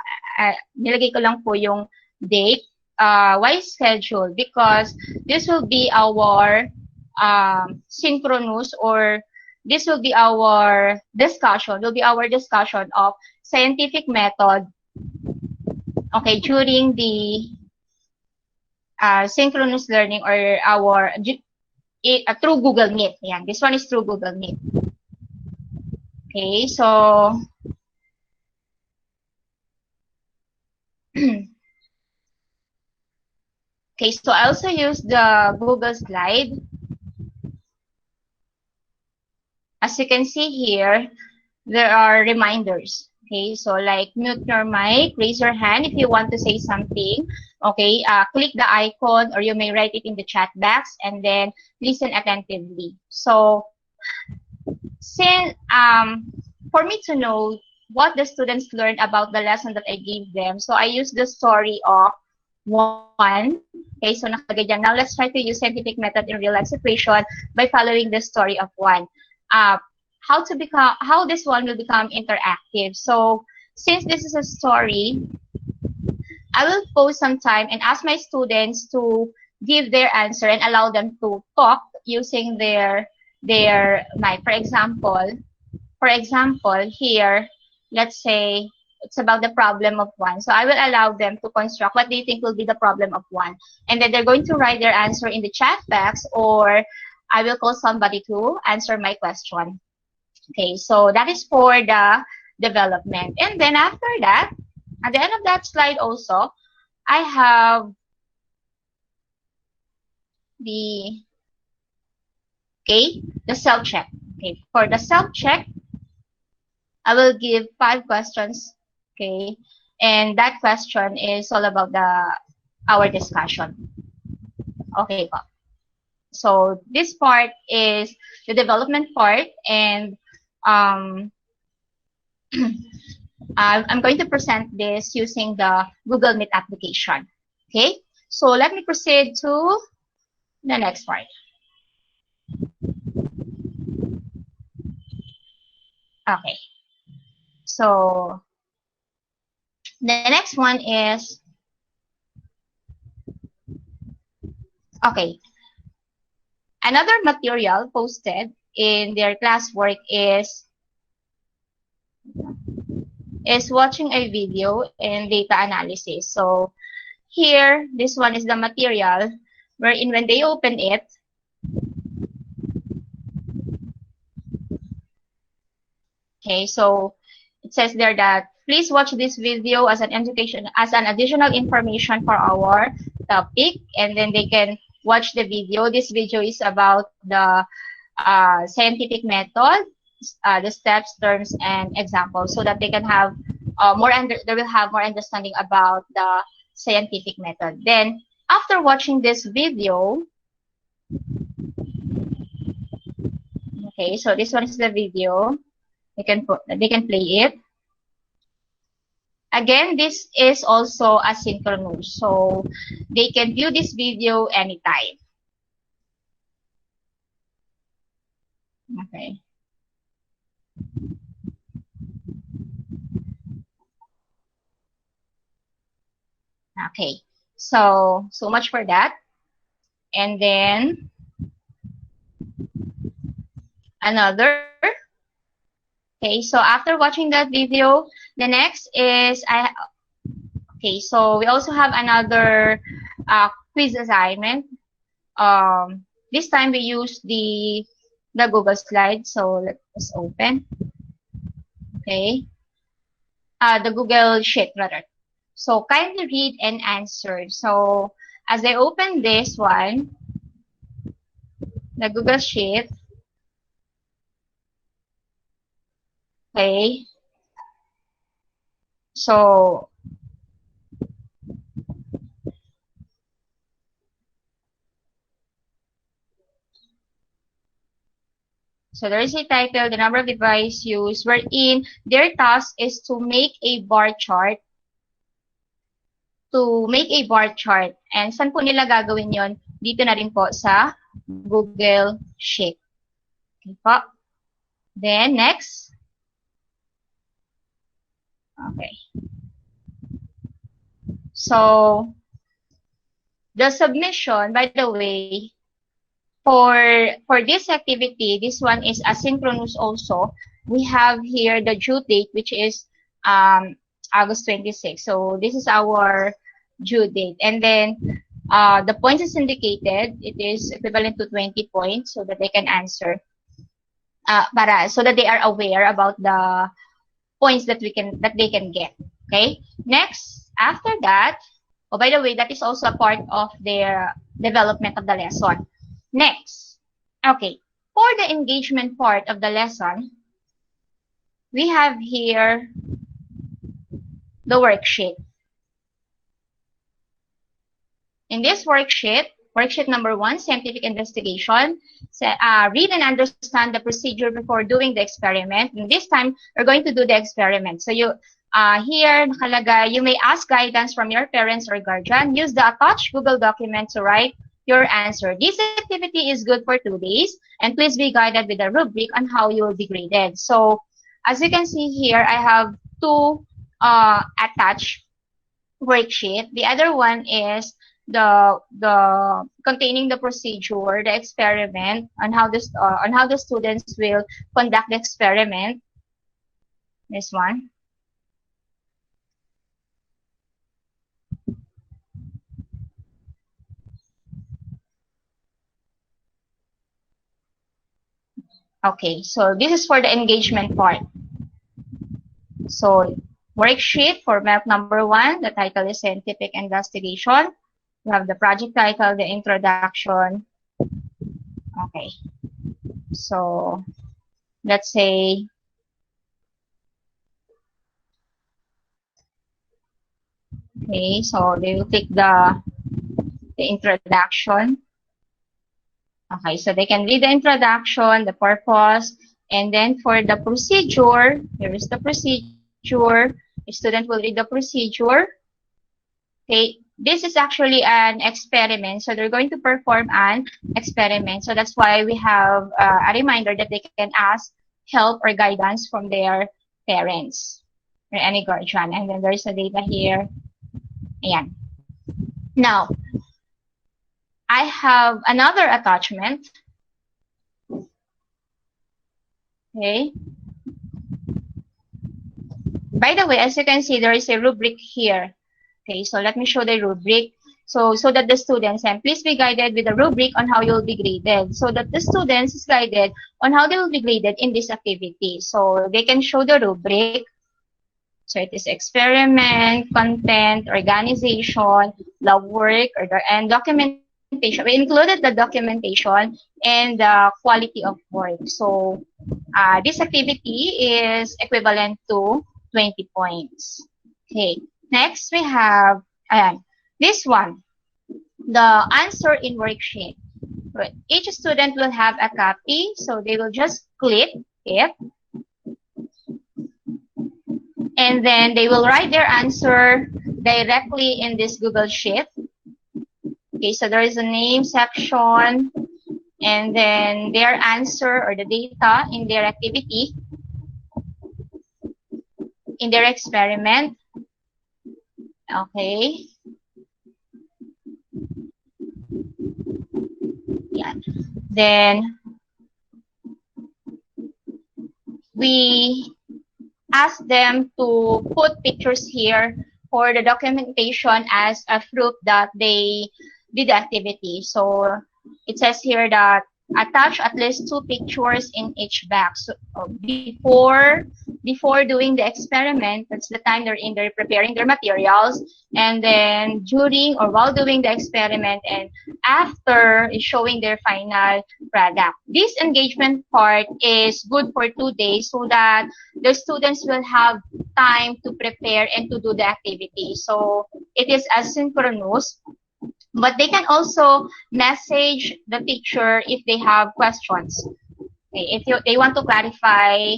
[SPEAKER 5] Nilagay ko lang po yung date. Why scheduled? Because this will be our synchronous, or this will be our discussion, of scientific method, okay, during the synchronous learning, or our through Google Meet. Yeah, this one is through Google Meet. Okay, so okay, so I also use the Google slide. As you can see here, there are reminders. Okay, so like mute your mic, raise your hand if you want to say something. Okay, click the icon, or you may write it in the chat box, and then listen attentively. So, since for me to know what the students learned about the lesson that I gave them, so I use the story of one. Okay, so nakalagay dyan. Now let's try to use scientific method in real life situation by following the story of one. How this one will become interactive. So since this is a story, I will pause some time and ask my students to give their answer and allow them to talk using their mic. For example, here, let's say it's about the problem of one. So I will allow them to construct what they think will be the problem of one. And then they're going to write their answer in the chat box, or I will call somebody to answer my question. Okay, so that is for the development. And then after that, at the end of that slide also, I have the self-check. Okay, for the self-check, I will give 5 questions. Okay, and that question is all about our discussion. Okay, so this part is the development part, and I'm going to present this using the Google Meet application. Okay, so let me proceed to the next part. Okay, so the next one is, okay, another material posted in their classwork is watching a video in data analysis. So here, this one is the material wherein when they open it, okay, so it says there that please watch this video as an additional information for our topic, and then they can watch the video. This video is about the scientific method, the steps, terms, and examples, so that they can have they will have more understanding about the scientific method. Then after watching this video, okay, so this one is the video. They can play it. Again, this is also asynchronous, so they can view this video anytime. Okay. Okay, so much for that. And then another Okay, so after watching that video, the next is okay, so we also have another quiz assignment. This time we use the Google slide. So let's open. Okay, the Google Sheet rather. So kindly read and answer. So as I open this one, the Google Sheet. Okay. So there is a title, the number of device used, wherein their task is to make a bar chart. And saan po nila gagawin yon? Dito na rin po sa Google Sheet. Okay po. Then, next. Okay. So, the submission, by the way, for this activity, this one is asynchronous also. We have here the due date, which is August 26. So this is our due date. And then the points is indicated. It is equivalent to 20 points so that they can answer. So that they are aware about the points that they can get. Okay. Next, after that, oh, by the way, that is also a part of their development of the lesson. Next, okay, for the engagement part of the lesson, we have here the worksheet. In this worksheet number 1, scientific investigation, read and understand the procedure before doing the experiment. And this time, we're going to do the experiment. So you here, nakalagay, you may ask guidance from your parents or guardian. Use the attached Google document to write your answer. This activity is good for 2 days, and please be guided with a rubric on how you will be graded. So, as you can see here, I have 2 attached worksheet. The other one is the containing the procedure, the experiment, on how the students will conduct the experiment. This one. Okay, so this is for the engagement part. So worksheet for map number 1, the title is scientific investigation. You have the project title, the introduction. Okay, so let's say okay, so they will take the introduction. Okay, so they can read the introduction, the purpose, and then for the procedure, here is the procedure. The student will read the procedure. Okay, this is actually an experiment, so they're going to perform an experiment. So that's why we have a reminder that they can ask help or guidance from their parents or any guardian. And then there's the data here. Ayan. Now, I have another attachment. Okay. By the way, as you can see, there is a rubric here. Okay, so let me show the rubric. So that the students, and please be guided with the rubric on how you'll be graded. So that the students is guided on how they will be graded in this activity. So they can show the rubric. So it is experiment, content, organization, lab work, and documentation. We included the documentation and the quality of work. So this activity is equivalent to 20 points. Okay, next we have this one, the answer in worksheet. Each student will have a copy, so they will just click it. And then they will write their answer directly in this Google Sheet. Okay, so there is a name section, and then their answer or the data in their activity, in their experiment. Okay. Yeah. Then we ask them to put pictures here for the documentation as a proof that they did the activity. So it says here that attach at least 2 pictures in each box. So, before doing the experiment, that's the time they're preparing their materials, and then during or while doing the experiment, and after is showing their final product. This engagement part is good for 2 days so that the students will have time to prepare and to do the activity. So it is asynchronous. But they can also message the teacher if they have questions. Okay, if they want to clarify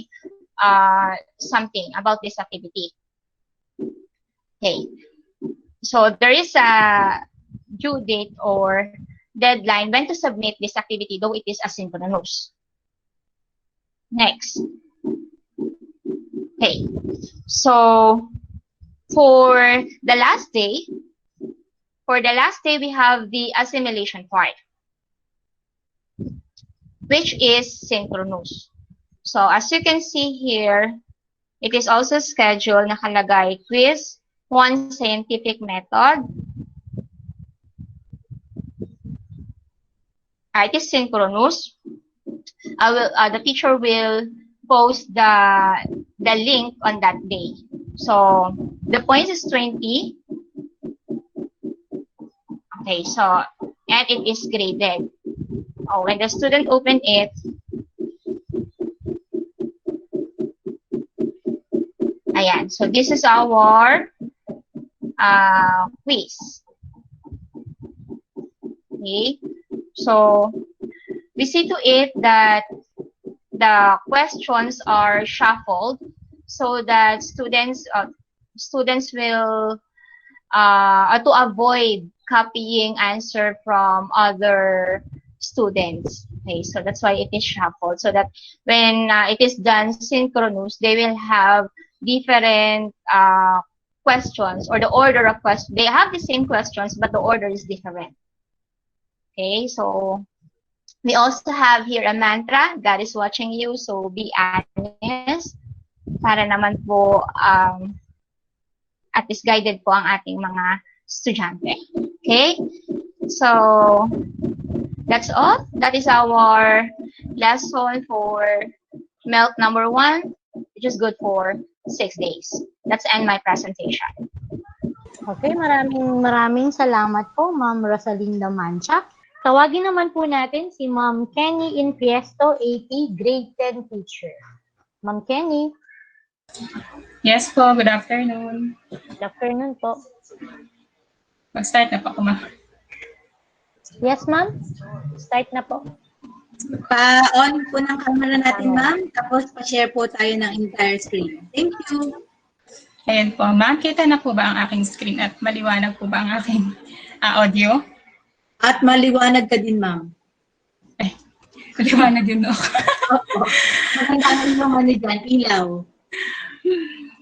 [SPEAKER 5] something about this activity. Okay, so there is a due date or deadline when to submit this activity, though it is asynchronous. Next. Okay, so for the last day, we have the assimilation part, which is synchronous. So as you can see here, it is also scheduled, nakalagay, quiz, 1 scientific method. It is synchronous. The teacher will post the link on that day. So the points is 20. Okay, so, and it is graded. When the student open it, ayan, so this is our quiz. Okay, so we see to it that the questions are shuffled so that students will to avoid copying answer from other students. Okay, so that's why it is shuffled, so that when it is done synchronous, they will have different questions, or the order of questions. They have the same questions, but the order is different. Okay, so we also have here a mantra, God is watching you, so be honest, para naman po at least guided po ang ating mga estudyante. Okay, so that's all. That is our lesson for MELT number 1, which is good for 6 days. That's end my presentation.
[SPEAKER 1] Okay, maraming salamat po, Ma'am Rosalinda Mancha. Tawagin naman po natin si Ma'am Kenny Infiesto, 80, Grade 10 teacher. Ma'am Kenny.
[SPEAKER 6] Yes po, good afternoon.
[SPEAKER 1] Good afternoon po.
[SPEAKER 6] Mag-start na po ako, ma'am.
[SPEAKER 1] Yes, ma'am. Start na po.
[SPEAKER 7] Pa-on po ng camera natin, ma'am. Tapos pa-share po tayo ng entire screen. Thank you.
[SPEAKER 6] Ayan po, ma'am. Kita na po ba ang aking screen at maliwanag po ba ang aking audio?
[SPEAKER 7] At maliwanag ka din, ma'am.
[SPEAKER 6] Ay, maliwanag yun ako.
[SPEAKER 7] Opo. Magandang naman ni Jan, ilaw.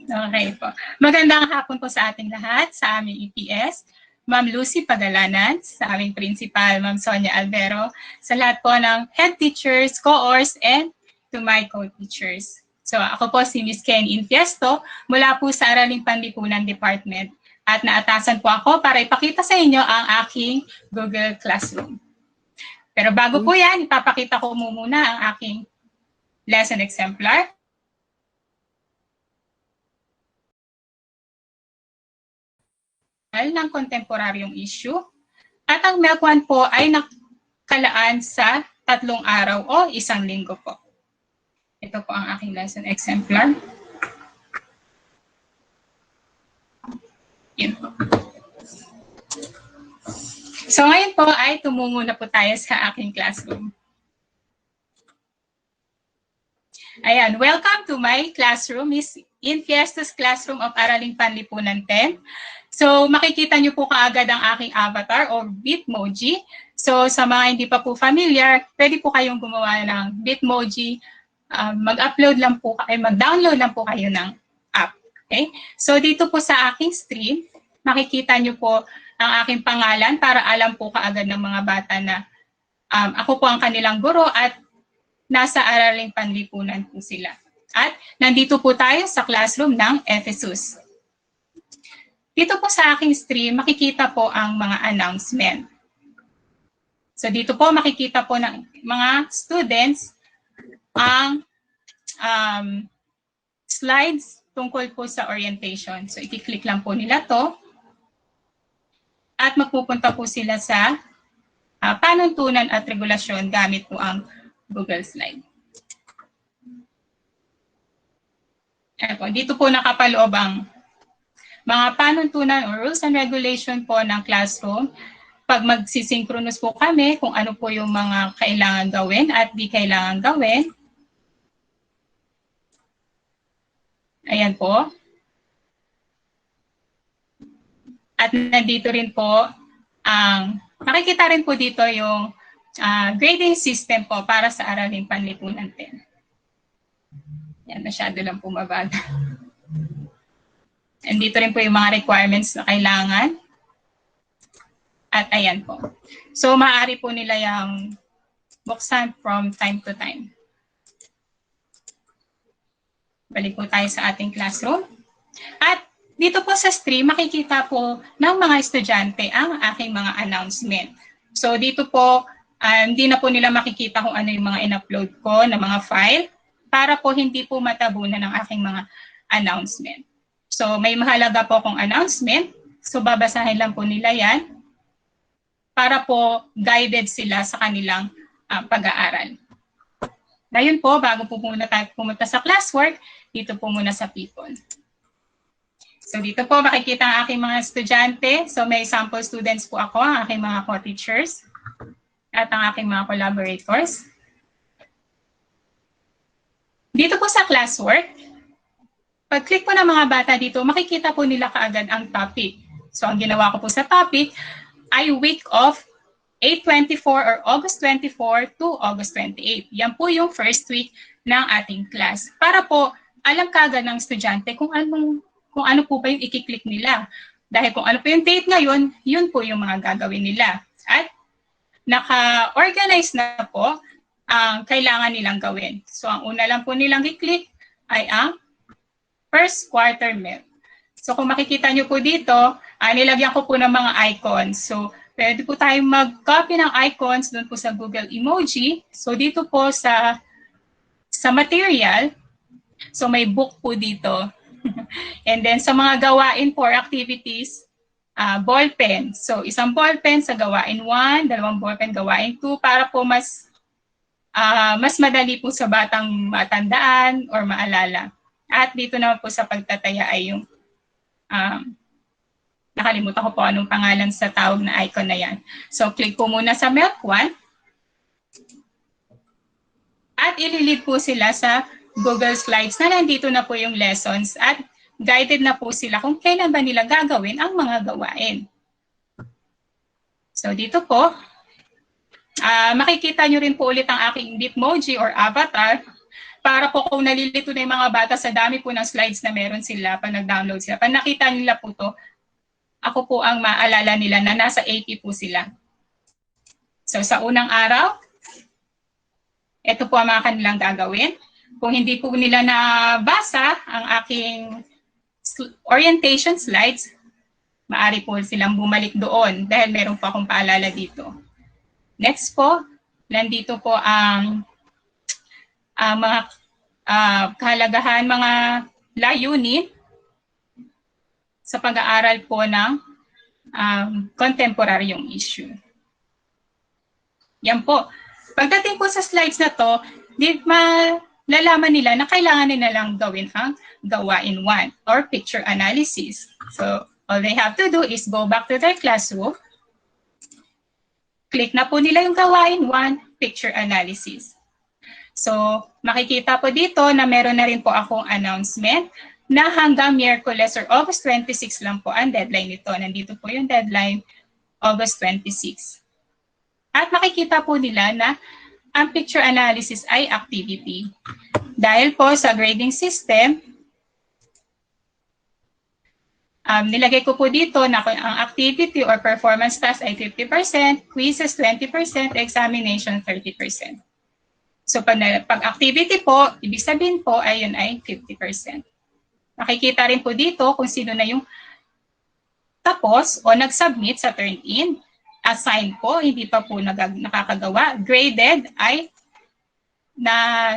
[SPEAKER 6] Okay po. Magandang hapon po sa ating lahat, sa aming EPS. Ma'am Lucy Pagalanan, sa aming principal, Ma'am Sonia Albero, sa lahat po ng head teachers, co-ors, and to my co-teachers. So ako po si Miss Kenny Infiesto mula po sa Aralin Panlipunan Department, at naatasan po ako para ipakita sa inyo ang aking Google Classroom. Pero bago po yan, ipapakita ko muna ang aking lesson exemplar. Ng kontemporaryong issue, at ang MELT 1 po ay nakalaan sa 3 araw o 1 linggo po. Ito po ang aking lesson exemplar. Yun po. So ngayon po ay tumungo na po tayo sa aking classroom. Ayan, welcome to my classroom, Miss Infiesto's Classroom of Aralin Panlipunan 10. So, makikita nyo po kaagad ang aking avatar or Bitmoji. So, sa mga hindi pa po familiar, pwede po kayong gumawa ng Bitmoji. Mag-upload lang po kayo, mag-download lang po kayo ng app. Okay? So, dito po sa aking stream, makikita nyo po ang aking pangalan para alam po kaagad ng mga bata na ako po ang kanilang guro at nasa Araling Panlipunan po sila. At nandito po tayo sa classroom ng Ephesus. Dito po sa aking stream, makikita po ang mga announcement. So dito po makikita po ng mga students ang slides tungkol po sa orientation. So i-click lang po nila to at magpupunta po sila sa panuntunan at regulasyon gamit po ang Google Slide. Dito po nakapaloob ang mga panuntunan or rules and regulation po ng classroom. Pag magsisynchronous po kami kung ano po yung mga kailangan gawin at di kailangan gawin. Ayan po. At nandito rin po makikita rin po dito yung grading system po para sa Aralin Panlipunan 10. Yan, masyado lang po mabagal. And dito rin po yung mga requirements na kailangan. At ayan po. So, maaari po nila yung buksan from time to time. Balik po tayo sa ating classroom. At dito po sa stream, makikita po ng mga estudyante ang aking mga announcement. So, dito po, hindi na po nila makikita kung ano yung mga in-upload ko na mga file para po hindi po matabunan ng aking mga announcement. So, may mahalaga po akong announcement. So, babasahin lang po nila yan para po guided sila sa kanilang pag-aaral. Ngayon po, bago po muna tayo pumunta sa classwork, dito po muna sa people. So, dito po makikita ang aking mga estudyante. So, may sample students po ako, ang aking mga co-teachers at ang aking mga collaborators. Dito po sa classwork, pag-click po ng mga bata dito, makikita po nila kaagad ang topic. So, ang ginawa ko po sa topic ay week of 8-24 or August 24 to August 28. Yan po yung first week ng ating class. Para po, alam kaagad ng estudyante kung ano po ba yung i-click nila. Dahil kung ano po yung date ngayon, yun po yung mga gagawin nila. At naka-organize na po ang kailangan nilang gawin. So, ang una lang po nilang i-click ay ang first quarter MEP. So, kung makikita nyo po dito, nilagyan ko po ng mga icons. So, pwede po tayong mag-copy ng icons doon po sa Google Emoji. So, dito po sa material, so may book po dito. And then, sa mga gawain for activities, ball pen. So, isang ball pen sa gawain 1, dalawang ball pen gawain 2, para po mas madali po sa batang matandaan or maalala. At dito naman po sa pagtataya ay yung nakalimutan ko po anong pangalan sa tawag na icon na yan. So, click po muna sa Milk 1. At ililid po sila sa Google Slides na nandito na po yung lessons at guided na po sila kung kailan ba nila gagawin ang mga gawain. So, dito po, makikita nyo rin po ulit ang aking Bitmoji or avatar para po kung nalilito na yung mga bata sa dami po ng slides na meron sila pag nag-download sila. Pag nakita nila po to, ako po ang maalala nila na nasa 80 po sila. So sa unang araw, ito po ang mga kanilang gagawin. Kung hindi po nila nabasa ang aking orientation slides, maaari po silang bumalik doon dahil meron po akong paalala dito. Next po, nandito po ang mga kahalagahan, mga layunin sa pag-aaral po ng contemporaryong issue. Yan po. Pagdating po sa slides na to, malalaman nila na kailangan nila lang gawin ang gawain 1 or picture analysis. So, all they have to do is go back to their classroom. Click na po nila yung gawain 1, picture analysis. So, makikita po dito na meron na rin po akong announcement na hanggang Miyerkules or August 26 lang po ang deadline nito. Nandito po yung deadline, August 26. At makikita po nila na ang picture analysis ay activity. Dahil po sa grading system, nilagay ko po dito na ang activity or performance task ay 50%, quizzes 20%, examination 30%. So pag activity po, ibig sabihin po ay yun ay 50%. Makikita rin po dito kung sino na yung tapos o nag-submit sa turn-in. Assigned po, hindi pa po nakakagawa. Graded ay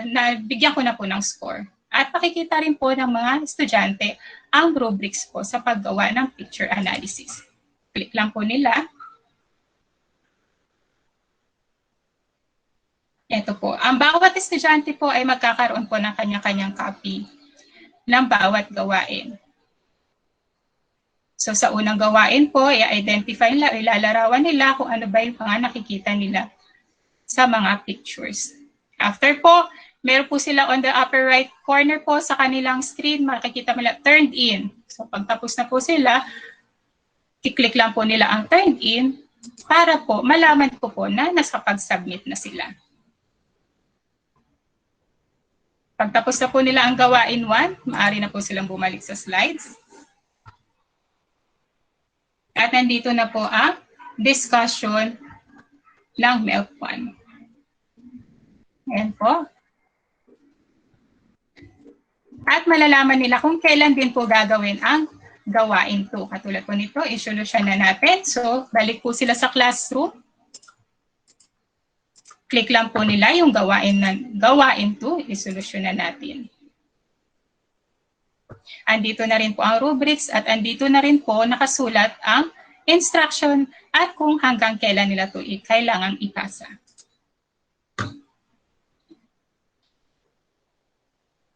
[SPEAKER 6] nabigyan ko na po ng score. At makikita rin po ng mga estudyante ang rubrics po sa paggawa ng picture analysis. Click lang po nila. Ito po. Ang bawat estudyante po ay magkakaroon po ng kanya-kanyang copy ng bawat gawain. So sa unang gawain po, i-identify nila, ilalarawan nila kung ano ba yung mga nakikita nila sa mga pictures. After po, meron po sila on the upper right corner po sa kanilang screen, makikita nila turned in. So pagtapos na po sila, i-click lang po nila ang turned in para po malaman ko po na nakapag-submit na sila. Pagtapos na po nila ang gawain 1, maaari na po silang bumalik sa slides. At nandito na po ang discussion ng MELP 1. Ayan po. At malalaman nila kung kailan din po gagawin ang gawain 2. Katulad po nito, isolusyon na natin. So, balik po sila sa classroom. Click lang po nila yung gawain 2, isolusyon na natin. Andito na rin po ang rubrics at andito na rin po nakasulat ang instruction at kung hanggang kailan nila ito kailangang ipasa.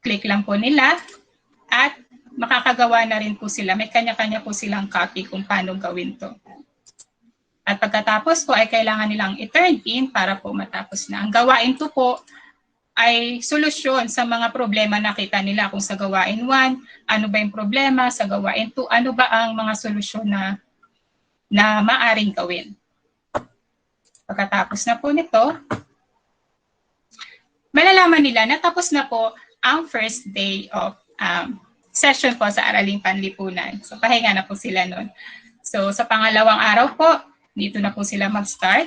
[SPEAKER 6] Click lang po nila at makakagawa na rin po sila. May kanya-kanya po silang copy kung paano gawin to. At pagkatapos po ay kailangan nilang i-turn in para po matapos na. Ang gawain 2 po ay solusyon sa mga problema na nakita nila. Kung sa gawain 1, ano ba yung problema? Sa gawain 2, ano ba ang mga solusyon na maaring gawin? Pagkatapos na po nito, malalaman nila na tapos na po ang first day of session po sa Aralin Panlipunan. So pahinga na po sila nun. So sa pangalawang araw po, dito na po sila mag-start.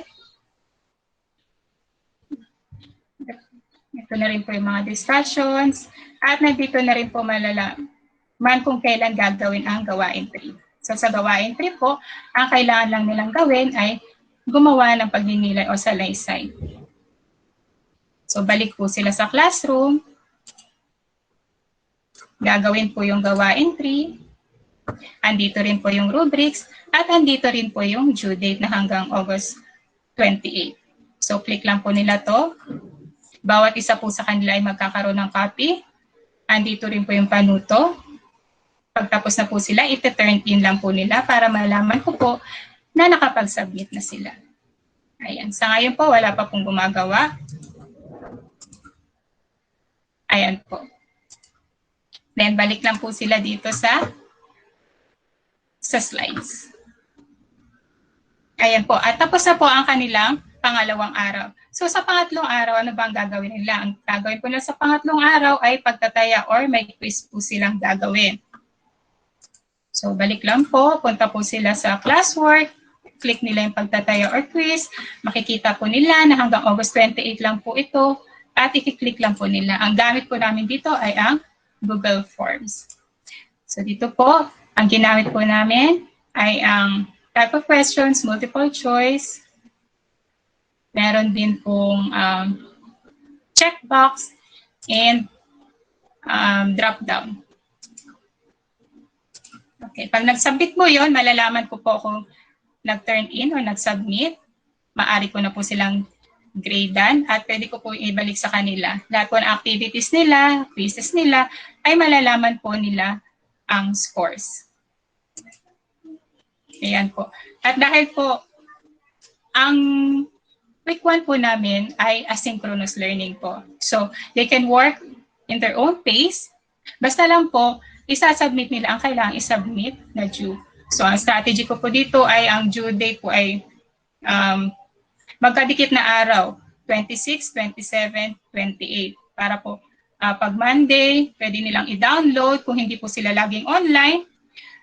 [SPEAKER 6] Ito na rin po yung mga discussions. At nandito na rin po malalaman kung kailan gagawin ang gawain 3. So sa gawain 3 po, ang kailangan lang nilang gawin ay gumawa ng pagninilay o salaysay. So balik po sila sa classroom. Gagawin po yung gawain 3. Andito rin po yung rubrics. At andito rin po yung due date na hanggang August 28. So click lang po nila to. Bawat isa po sa kanila ay magkakaroon ng copy. Andito rin po yung panuto. Pagtapos na po sila, ite-turn in lang po nila para malaman ko po na nakapag-submit na sila. Ayan. Sa ngayon po, wala pa pong gumagawa. Ayan po. Then, balik lang po sila dito sa slides. Ayan po. At tapos na po ang kanilang pangalawang araw. So sa pangatlong araw, ano ba ang gagawin nila? Ang gagawin po nila sa pangatlong araw ay pagtataya or may quiz po silang gagawin. So balik lang po, punta po sila sa classwork, click nila yung pagtataya or quiz, makikita po nila na hanggang August 28 lang po ito at i-click lang po nila. Ang gamit po namin dito ay ang Google Forms. So dito po, ang ginamit po namin ay ang type of questions, multiple choice. Meron din pong checkbox and drop-down. Okay, pag nag-submit mo yon, malalaman ko po kung nag-turn in or nag-submit. Maari ko na po silang gradean at pwede ko po ibalik sa kanila. Lahat po ng activities nila, quizzes nila, ay malalaman po nila ang scores. Ayan po. At dahil po, ang week 1 po namin ay asynchronous learning po. So, they can work in their own pace. Basta lang po, isasubmit nila ang kailangang isubmit na due. So, ang strategy ko po dito ay ang due date po ay magkadikit na araw, 26, 27, 28. Para po, pag Monday, pwede nilang i-download. Kung hindi po sila laging online,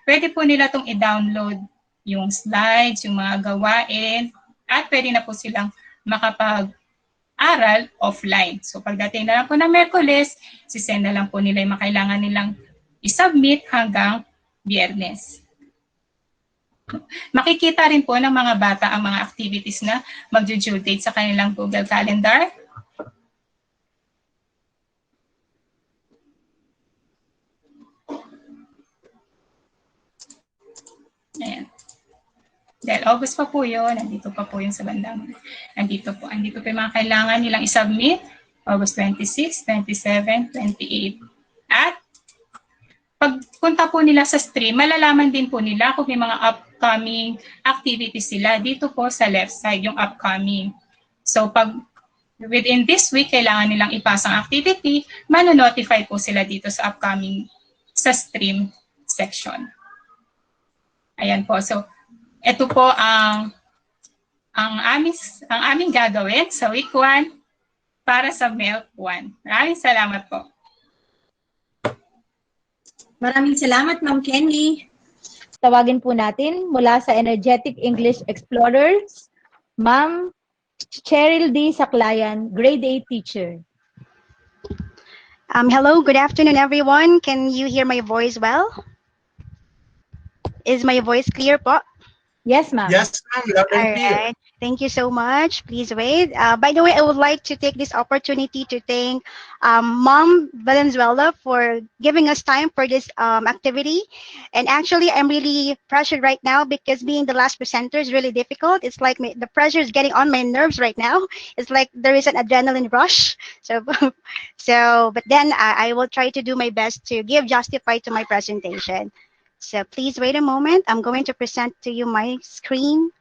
[SPEAKER 6] pwede po nila itong i-download yung slides, yung mga gawain, at pwede na po silang makapag aral offline. So pagdating na lang po ng Miyerkules, sisend na lang po nila yung kailangan nilang i-submit hanggang Biyernes. Makikita rin po ng mga bata ang mga activities na mag-due date sa kanilang Google Calendar. Ayan. Dahil August pa po yun, nandito pa po yun sa bandang. Andito po yung mga kailangan nilang i-submit. August 26, 27, 28. At pagpunta po nila sa stream, malalaman din po nila kung may mga upcoming activities sila. Dito po sa left side, yung upcoming. So pag within this week, kailangan nilang ipasang activity, manonotify po sila dito sa upcoming, sa stream section. Ayan po. So, ito po ang aming gagawin sa week 1 para sa MELT 1. Maraming salamat po.
[SPEAKER 7] Maraming salamat, Ma'am Kenny.
[SPEAKER 4] Tawagin po natin mula sa Energetic English Explorers, Ma'am Cheryl D. Saklayan, Grade 8 teacher.
[SPEAKER 3] Hello, good afternoon, everyone. Can you hear my voice well? Is my voice clear po?
[SPEAKER 4] Yes, ma'am.
[SPEAKER 8] Yes, ma'am. Loud and
[SPEAKER 3] All
[SPEAKER 8] clear.
[SPEAKER 3] right. Thank you so much. Please wait. By the way, I would like to take this opportunity to thank Mom Valenzuela for giving us time for this activity. And actually, I'm really pressured right now because being the last presenter is really difficult. It's like the pressure is getting on my nerves right now. It's like there is an adrenaline rush. So, but then I will try to do my best to give justify to my presentation. So please wait a moment. I'm going to present to you my screen.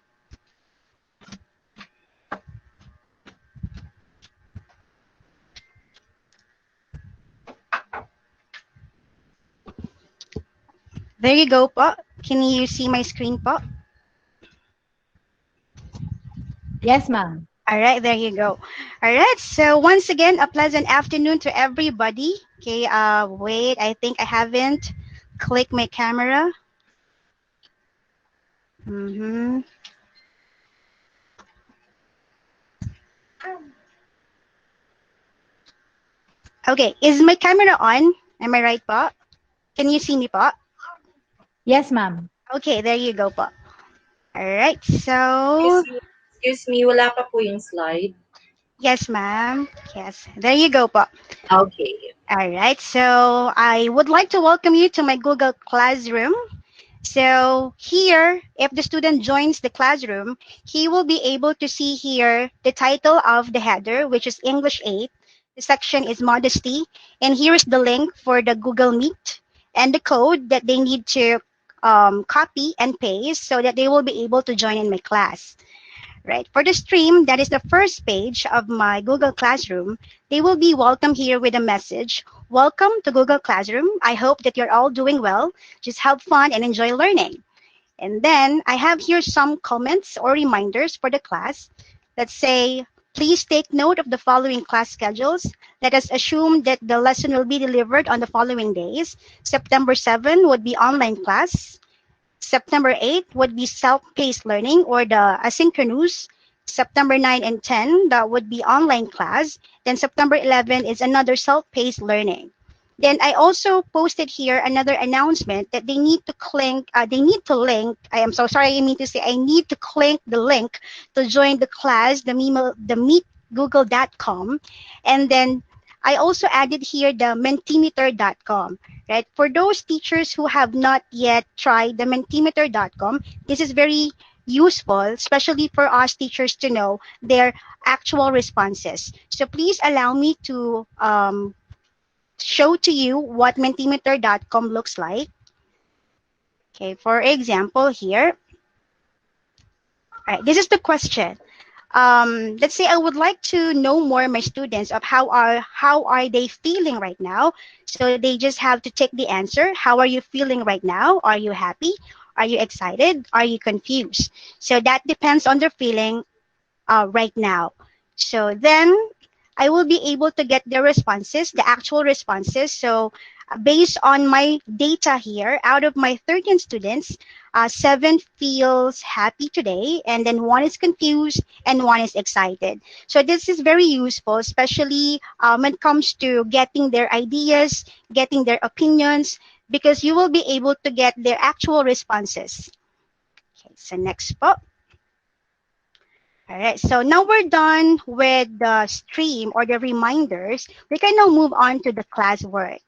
[SPEAKER 3] There you go po. Can you see my screen po?
[SPEAKER 4] Yes, ma'am.
[SPEAKER 3] All right, there you go. All right, so once again, a pleasant afternoon to everybody. Okay, wait, I think I haven't clicked my camera. Okay, is my camera on? Am I right po? Can you see me po?
[SPEAKER 4] Yes, ma'am.
[SPEAKER 3] Okay, there you go po. All right, so...
[SPEAKER 9] Excuse me, wala pa po yung slide.
[SPEAKER 3] Yes, ma'am. Yes, there you go po.
[SPEAKER 9] Okay.
[SPEAKER 3] All right, so I would like to welcome you to my Google Classroom. So here, if the student joins the classroom, he will be able to see here the title of the header, which is English 8. The section is Modesty. And here is the link for the Google Meet and the code that they need to copy and paste so that they will be able to join in my class. Right. For the stream, that is the first page of my Google Classroom. They will be welcome here with a message. Welcome to Google Classroom. I hope that you're all doing well. Just have fun and enjoy learning. And then I have here some comments or reminders for the class. Let's say, please take note of the following class schedules. Let us assume that the lesson will be delivered on the following days. September 7 would be online class. September 8 would be self-paced learning or the asynchronous. September 9 and 10, that would be online class. Then September 11 is another self-paced learning. Then I also posted here another announcement that they need to link, I need to click the link to join the class, the meetgoogle.com. And then I also added here the mentimeter.com, right? For those teachers who have not yet tried the mentimeter.com, this is very useful, especially for us teachers to know their actual responses. So please allow me to show to you what mentimeter.com looks like. Okay, for example here, all right, this is the question. Let's say I would like to know more my students of how are they feeling right now. So they just have to take the answer. How are you feeling right now? Are you happy? Are you excited? Are you confused? So that depends on their feeling right now. So then I will be able to get their responses, the actual responses. So Based on my data here, out of my 13 students, 7 feels happy today, and then 1 is confused, and 1 is excited. So this is very useful, especially when it comes to getting their ideas, getting their opinions, because you will be able to get their actual responses. Okay, so next po. All right, so now we're done with the stream or the reminders. We can now move on to the classwork.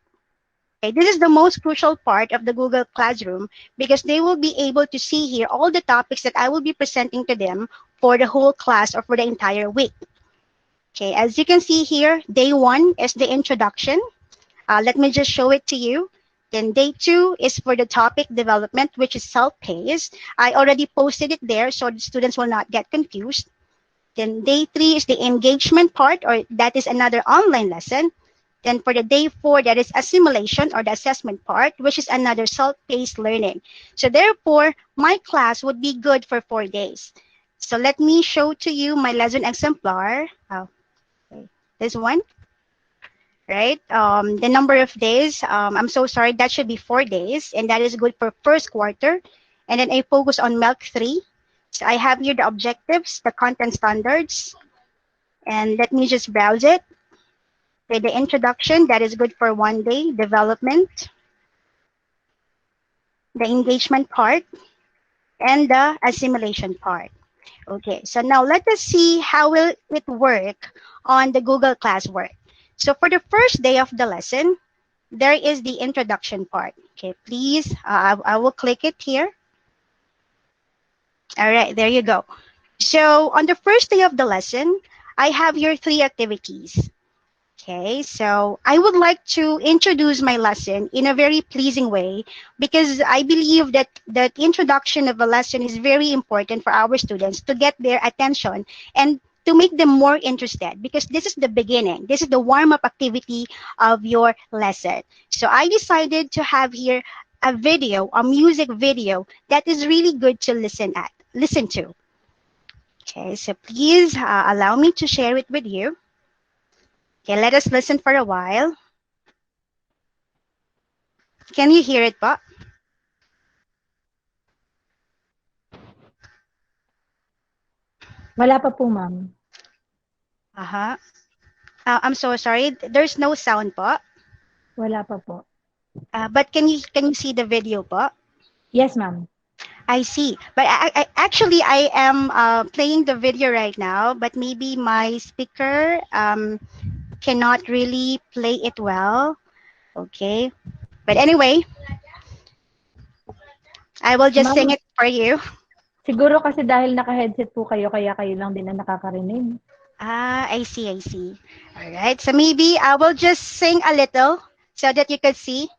[SPEAKER 3] Okay, this is the most crucial part of the Google Classroom because they will be able to see here all the topics that I will be presenting to them for the whole class or for the entire week. Okay, as you can see here, day 1 is the introduction. Let me just show it to you. Then day 2 is for the topic development, which is self-paced. I already posted it there so the students will not get confused. Then day 3 is the engagement part, or that is another online lesson. Then for the day 4, that is assimilation or the assessment part, which is another self-paced learning. So therefore, my class would be good for 4 days. So let me show to you my lesson exemplar. Oh, okay. This one. Right? The number of days, I'm so sorry, that should be 4 days, and that is good for first quarter. And then I focus on MELC 3. So I have here the objectives, the content standards, and let me just browse it. Okay, the introduction, that is good for 1 day, development, the engagement part, and the assimilation part. Okay, so now let us see how will it work on the Google Classwork. So for the first day of the lesson, there is the introduction part. Okay, please, I will click it here. All right, there you go. So on the first day of the lesson, I have here 3 activities. Okay, so I would like to introduce my lesson in a very pleasing way because I believe that the introduction of a lesson is very important for our students to get their attention and to make them more interested because this is the beginning. This is the warm-up activity of your lesson. So I decided to have here a video, a music video that is really good to listen to. Okay, so please allow me to share it with you. Okay, let us listen for a while. Can you hear it po?
[SPEAKER 4] Wala pa po, ma'am.
[SPEAKER 3] I'm so sorry. There's no sound po.
[SPEAKER 4] Wala pa po.
[SPEAKER 3] But can you see the video po?
[SPEAKER 4] Yes, ma'am.
[SPEAKER 3] I see. But actually I am playing the video right now, but maybe my speaker cannot really play it well. Okay. But anyway, I will just sing it for you.
[SPEAKER 4] Siguro kasi dahil naka-headset po kayo, kaya kayo lang din ang nakakarinig.
[SPEAKER 3] I see. All right. So maybe I will just sing a little so that you can see.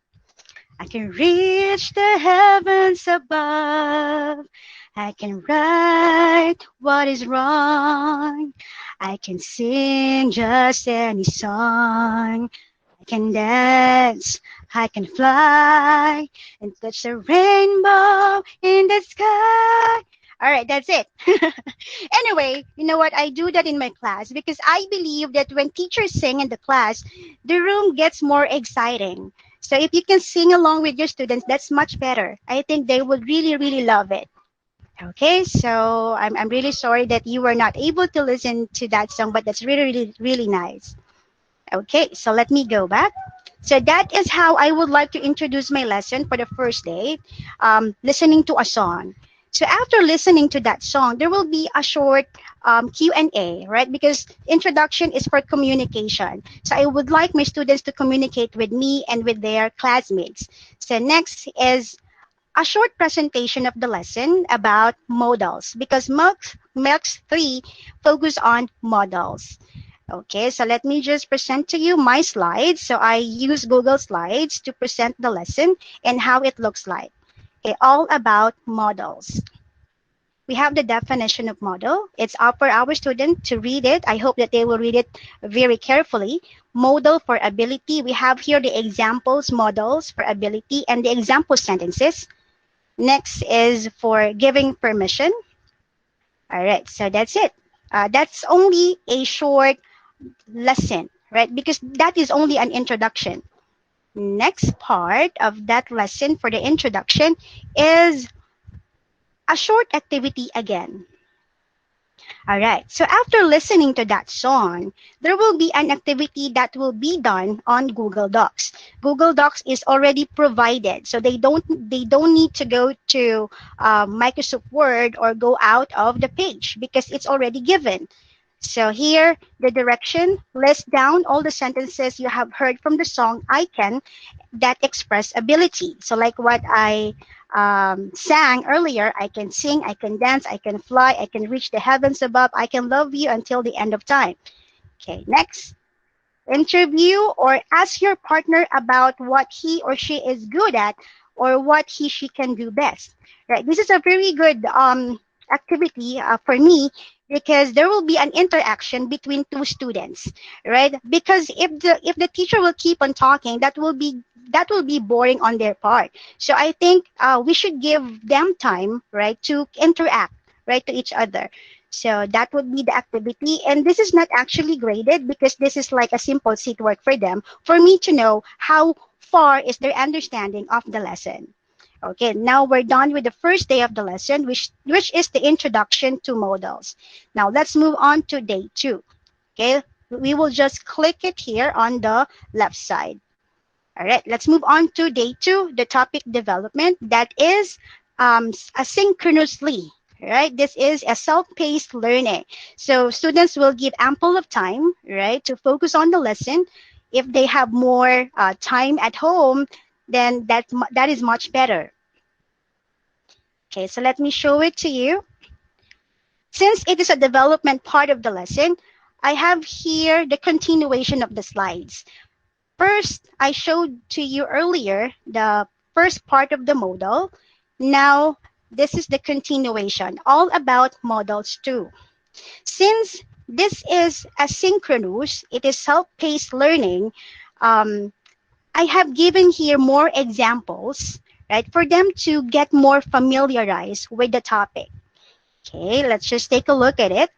[SPEAKER 3] I can reach the heavens above. I can right what is wrong. I can sing just any song. I can dance, I can fly, and touch the rainbow in the sky. All right, that's it. Anyway, you know what? I do that in my class because I believe that when teachers sing in the class, the room gets more exciting. So if you can sing along with your students, that's much better. I think they would really, really love it. Okay, so I'm really sorry that you were not able to listen to that song, but that's really, really, really nice. Okay, so let me go back. So that is how I would like to introduce my lesson for the first day, listening to a song. So after listening to that song, there will be a short Q&A, right? Because introduction is for communication. So I would like my students to communicate with me and with their classmates. So next is a short presentation of the lesson about modals because MELCS 3 focus on modals. Okay, so let me just present to you my slides. So I use Google Slides to present the lesson and how it looks like. Okay, all about modals. We have the definition of modal. It's up for our student to read it. I hope that they will read it very carefully. Modal for ability. We have here the examples, modals for ability, and the example sentences. Next is for giving permission. All right, so that's it. That's only a short lesson, right? Because that is only an introduction. next part of that lesson for the introduction is a short activity again. All right. So after listening to that song, there will be an activity that will be done on Google Docs. Google Docs is already provided, so they don't need to go to Microsoft Word or go out of the page because it's already given. So here, the direction, list down all the sentences you have heard from the song I Can that express ability. So like what I sang earlier, I can sing, I can dance, I can fly, I can reach the heavens above, I can love you until the end of time. Okay, next. Interview or ask your partner about what he or she is good at or what she can do best. Right. This is a very good activity for me because there will be an interaction between two students, right? Because if the teacher will keep on talking, that will be boring on their part. So I think we should give them time, right, to interact, right, to each other. So that would be the activity. And this is not actually graded because this is like a simple seat work for them, for me to know how far is their understanding of the lesson. Okay, now we're done with the first day of the lesson, which is the introduction to modals. Now let's move on to day 2. Okay, we will just click it here on the left side. All right, let's move on to day 2, the topic development. That is asynchronously. Right, this is a self-paced learning. So students will give ample of time, right, to focus on the lesson. If they have more time at home, then that is much better. Okay, so let me show it to you. Since it is a development part of the lesson, I have here the continuation of the slides. First, I showed to you earlier the first part of the modal. Now, this is the continuation, all about modals 2. Since this is asynchronous, it is self-paced learning, I have given here more examples, right, for them to get more familiarized with the topic. Okay, let's just take a look at it.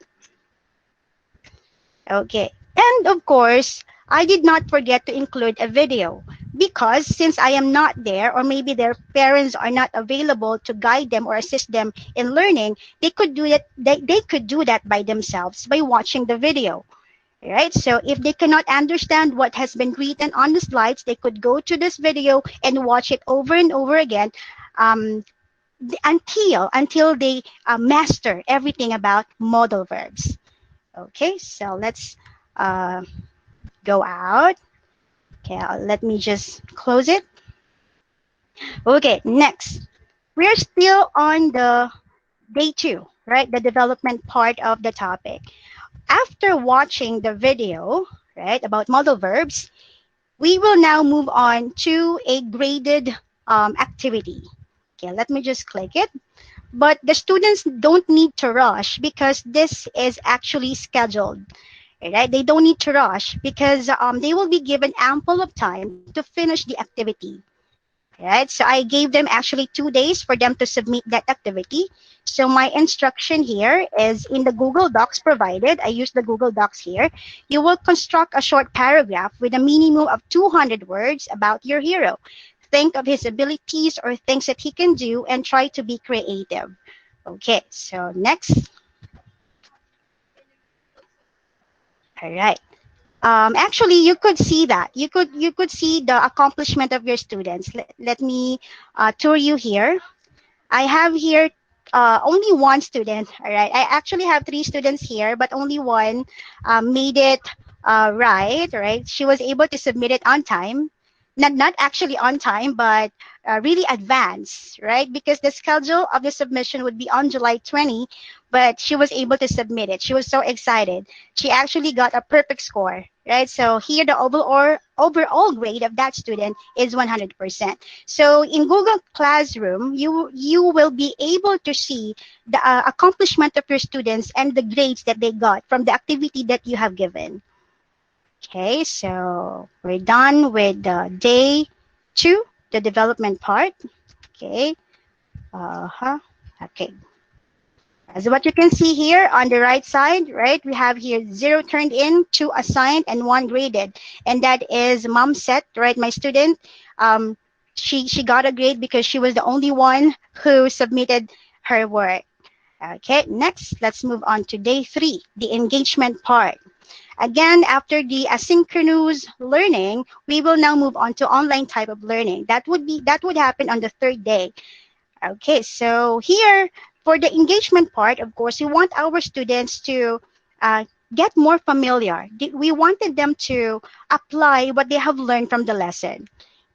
[SPEAKER 3] Okay, and of course, I did not forget to include a video because since I am not there or maybe their parents are not available to guide them or assist them in learning, they could do it. They could do that by themselves by watching the video. Right? So if they cannot understand what has been written on the slides, they could go to this video and watch it over and over again until they master everything about modal verbs. Okay, so let's go out. Okay, let me just close it. Okay, next. We're still on the day 2, right? The development part of the topic. After watching the video, right, about modal verbs, we will now move on to a graded activity. Okay, let me just click it. But the students don't need to rush because this is actually scheduled. Right? They don't need to rush because they will be given ample of time to finish the activity. Right? So I gave them actually 2 days for them to submit that activity. So my instruction here is in the Google Docs provided. I use the Google Docs here. You will construct a short paragraph with a minimum of 200 words about your hero. Think of his abilities or things that he can do and try to be creative. Okay, so next. All right. Actually, you could see that. You could see the accomplishment of your students. Let me tour you here. I have here only one student. All right. I actually have 3 students here, but only one made it right. Right. She was able to submit it on time. Not actually on time, but really advanced, right? Because the schedule of the submission would be on July 20, but she was able to submit it. She was so excited. She actually got a perfect score, right? So here the overall grade of that student is 100%. So in Google Classroom, you will be able to see the accomplishment of your students and the grades that they got from the activity that you have given. Okay, so we're done with day 2, the development part. Okay. Okay. As what you can see here on the right side, right, we have here 0 turned in, 2 assigned, and 1 graded. And that is Mom Set, right, my student. She got a grade because she was the only one who submitted her work. Okay, next, let's move on to day 3, the engagement part. Again, after the asynchronous learning, we will now move on to online type of learning. That would happen on the 3rd day. Okay, so here for the engagement part, of course, we want our students to get more familiar. We wanted them to apply what they have learned from the lesson.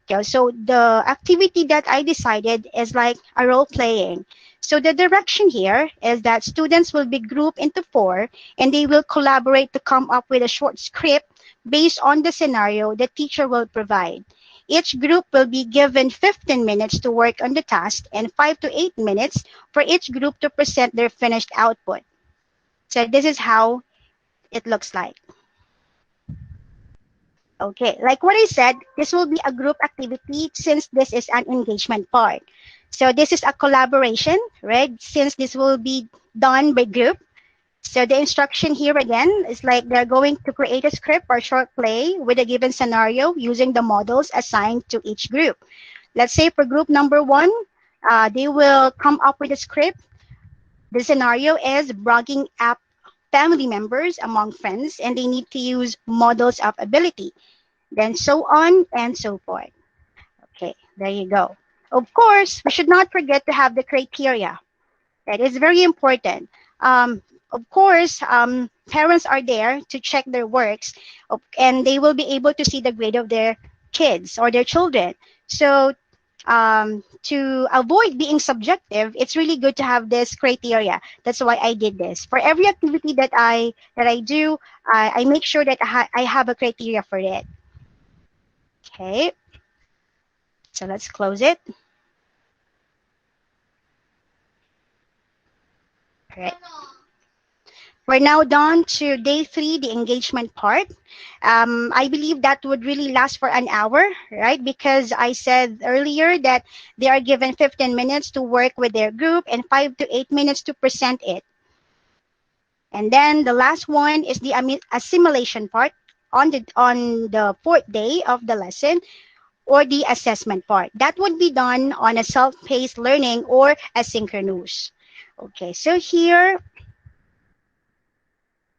[SPEAKER 3] Okay, so the activity that I decided is like a role playing. So the direction here is that students will be grouped into 4 and they will collaborate to come up with a short script based on the scenario the teacher will provide. Each group will be given 15 minutes to work on the task and 5 to 8 minutes for each group to present their finished output. So this is how it looks like. Okay, like what I said, this will be a group activity since this is an engagement part. So this is a collaboration, right? Since this will be done by group. So the instruction here again is like they're going to create a script or short play with a given scenario using the models assigned to each group. Let's say for group number 1, they will come up with a script. The scenario is bragging up family members among friends, and they need to use models of ability. Then so on and so forth. Okay, there you go. Of course, we should not forget to have the criteria. That is very important. Of course, parents are there to check their works, and they will be able to see the grade of their kids or their children. So to avoid being subjective, it's really good to have this criteria. That's why I did this. For every activity that I do, I make sure that I have a criteria for it. Okay, so let's close it. All right. We're now done to day 3, the engagement part. I believe that would really last for an hour, right? Because I said earlier that they are given 15 minutes to work with their group and 5 to 8 minutes to present it. And then the last one is the assimilation part on the 4th day of the lesson, or the assessment part. That would be done on a self-paced learning or asynchronous. Okay, so here,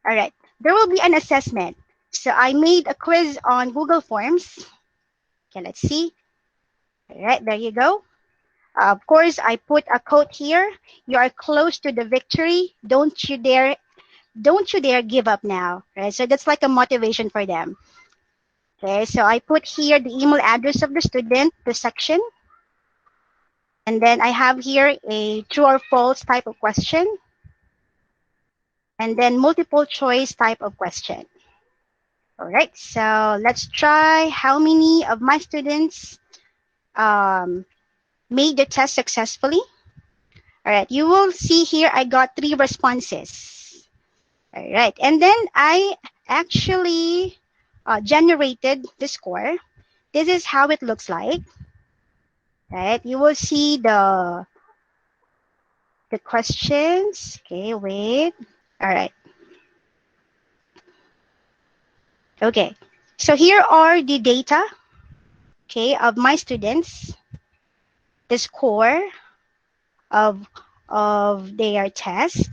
[SPEAKER 3] all right, there will be an assessment. So I made a quiz on Google Forms. Okay, let's see. All right, there you go. Of course, I put a quote here. You are close to the victory. Don't you dare give up now. Right? So that's like a motivation for them. Okay, so I put here the email address of the student, the section. And then I have here a true or false type of question. And then multiple choice type of question. All right, so let's try how many of my students made the test successfully. All right, you will see here I got 3 responses. All right, and then I actually generated the score. This is how it looks like. Right, you will see the questions. Okay, wait. All right. Okay, so here are the data, okay, of my students, the score of their test.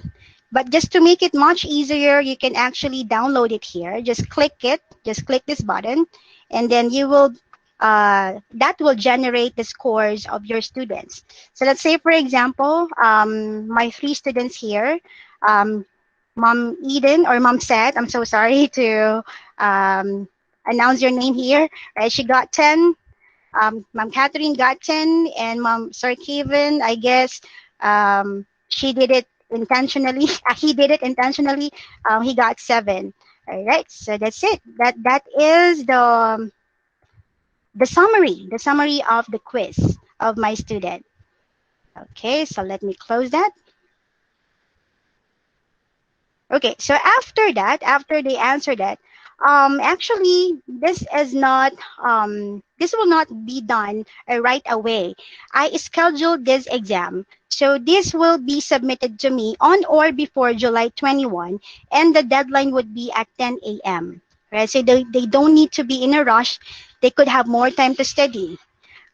[SPEAKER 3] But just to make it much easier, you can actually download it here. Just click it, just click this button, and then you will, that will generate the scores of your students. So let's say, for example, my 3 students here, Mom Eden or Mom Seth, I'm so sorry to announce your name here, right? She got 10. Mom Catherine got 10, and Mom Sir Kevin, I guess she did it intentionally. He did it intentionally. He got 7. All right, so that's it. That is the summary of the quiz of my student. Okay, so let me close that. Okay, so after that, after they answer that, Actually, this will not be done right away. I scheduled this exam. So this will be submitted to me on or before July 21, and the deadline would be at 10 a.m. Right? So they don't need to be in a rush. They could have more time to study.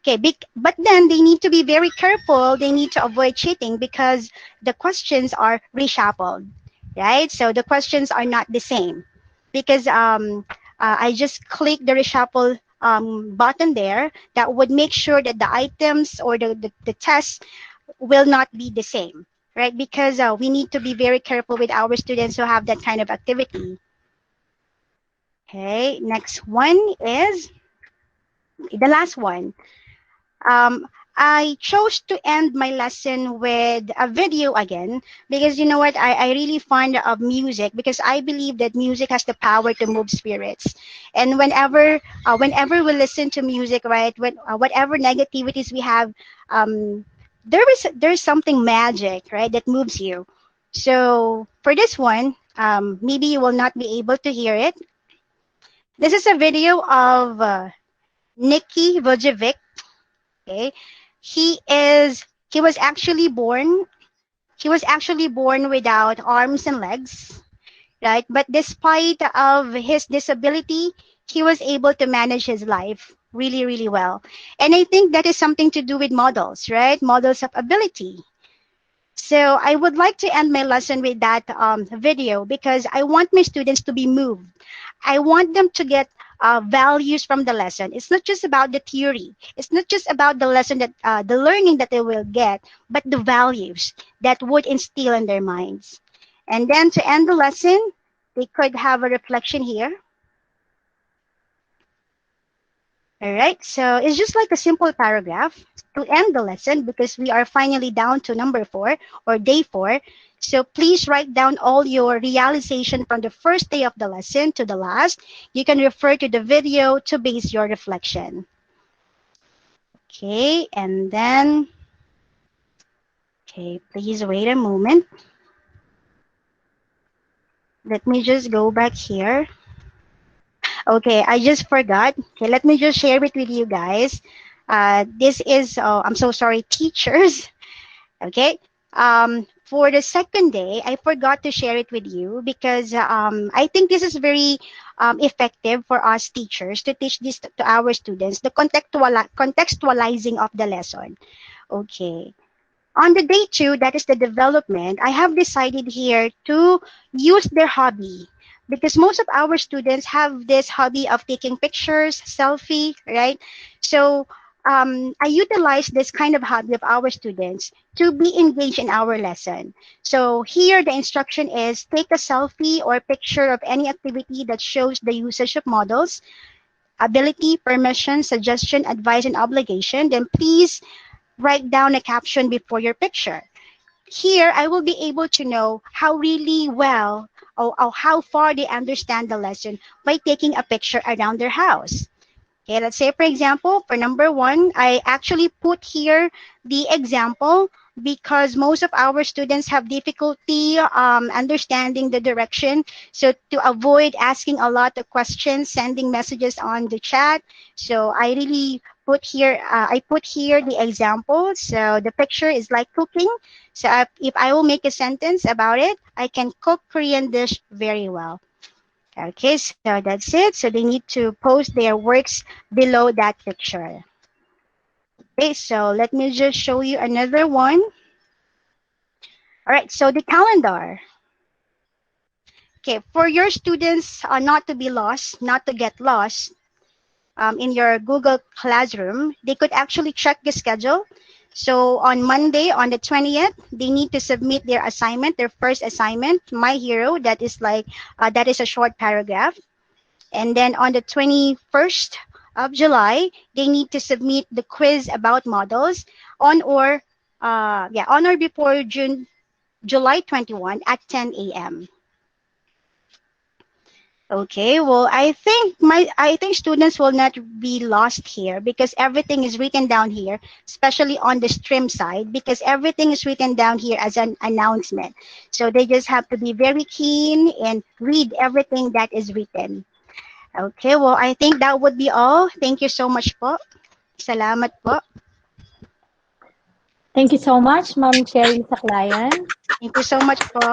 [SPEAKER 3] Okay, but then they need to be very careful. They need to avoid cheating because the questions are reshuffled, right? So the questions are not the same because I just click the reshuffle button there that would make sure that the items or the tests will not be the same, right? Because we need to be very careful with our students who have that kind of activity. Okay, next one is the last one. Um, I chose to end my lesson with a video again because you know what? I really find of music because I believe that music has the power to move spirits. And whenever we listen to music, right, whatever negativities we have, there's something magic, right, that moves you. So for this one, maybe you will not be able to hear it. This is a video of Nikki Vujovic. Okay, he was actually born without arms and legs, right? But despite of his disability, he was able to manage his life really, really well. And I think that is something to do with models, right? Models of ability. So I would like to end my lesson with that video because I want my students to be moved. I want them to get values from the lesson. It's not just about the theory. It's not just about the lesson that the learning that they will get, but the values that would instill in their minds. And then to end the lesson, they could have a reflection here. All right, so it's just like a simple paragraph to end the lesson because we are finally down to number 4 or day 4. So please write down all your realization from the first day of the lesson to the last. You can refer to the video to base your reflection. Okay, and then, okay, please wait a moment. Let me just go back here. Okay, I just forgot. Okay, let me just share it with you guys. This is, I'm so sorry, teachers. Okay, for the second day, I forgot to share it with you because I think this is very effective for us teachers to teach this to our students, the contextualizing of the lesson. Okay. On the day 2, that is the development, I have decided here to use their hobby because most of our students have this hobby of taking pictures, selfie, right? So I utilize this kind of hobby of our students to be engaged in our lesson. So here the instruction is take a selfie or picture of any activity that shows the usage of models, ability, permission, suggestion, advice, and obligation. Then please write down a caption before your picture. Here, I will be able to know how really well or how far they understand the lesson by taking a picture around their house. Okay, let's say, for example, for number 1, I actually put here the example because most of our students have difficulty understanding the direction. So to avoid asking a lot of questions, sending messages on the chat. So I really put here, I put here the example. So the picture is like cooking. So if I will make a sentence about it, I can cook Korean dish very well. Okay, so that's it. So they need to post their works below that picture. Okay, so let me just show you another one. All right, so the calendar. Okay, for your students not to be lost, not to get lost in your Google Classroom, they could actually check the schedule. So on Monday, on the 20th, they need to submit their assignment, their first assignment, My Hero, that is like, that is a short paragraph. And then on the 21st of July, they need to submit the quiz about models on or before July 21 at 10 a.m. Okay, well, I think students will not be lost here because everything is written down here, especially on the stream side, because everything is written down here as an announcement. So they just have to be very keen and read everything that is written. Okay, well, I think that would be all. Thank you so much po. Salamat po.
[SPEAKER 4] Thank you so much, Ma'am Cheryl Saklayan.
[SPEAKER 3] Thank you so much po.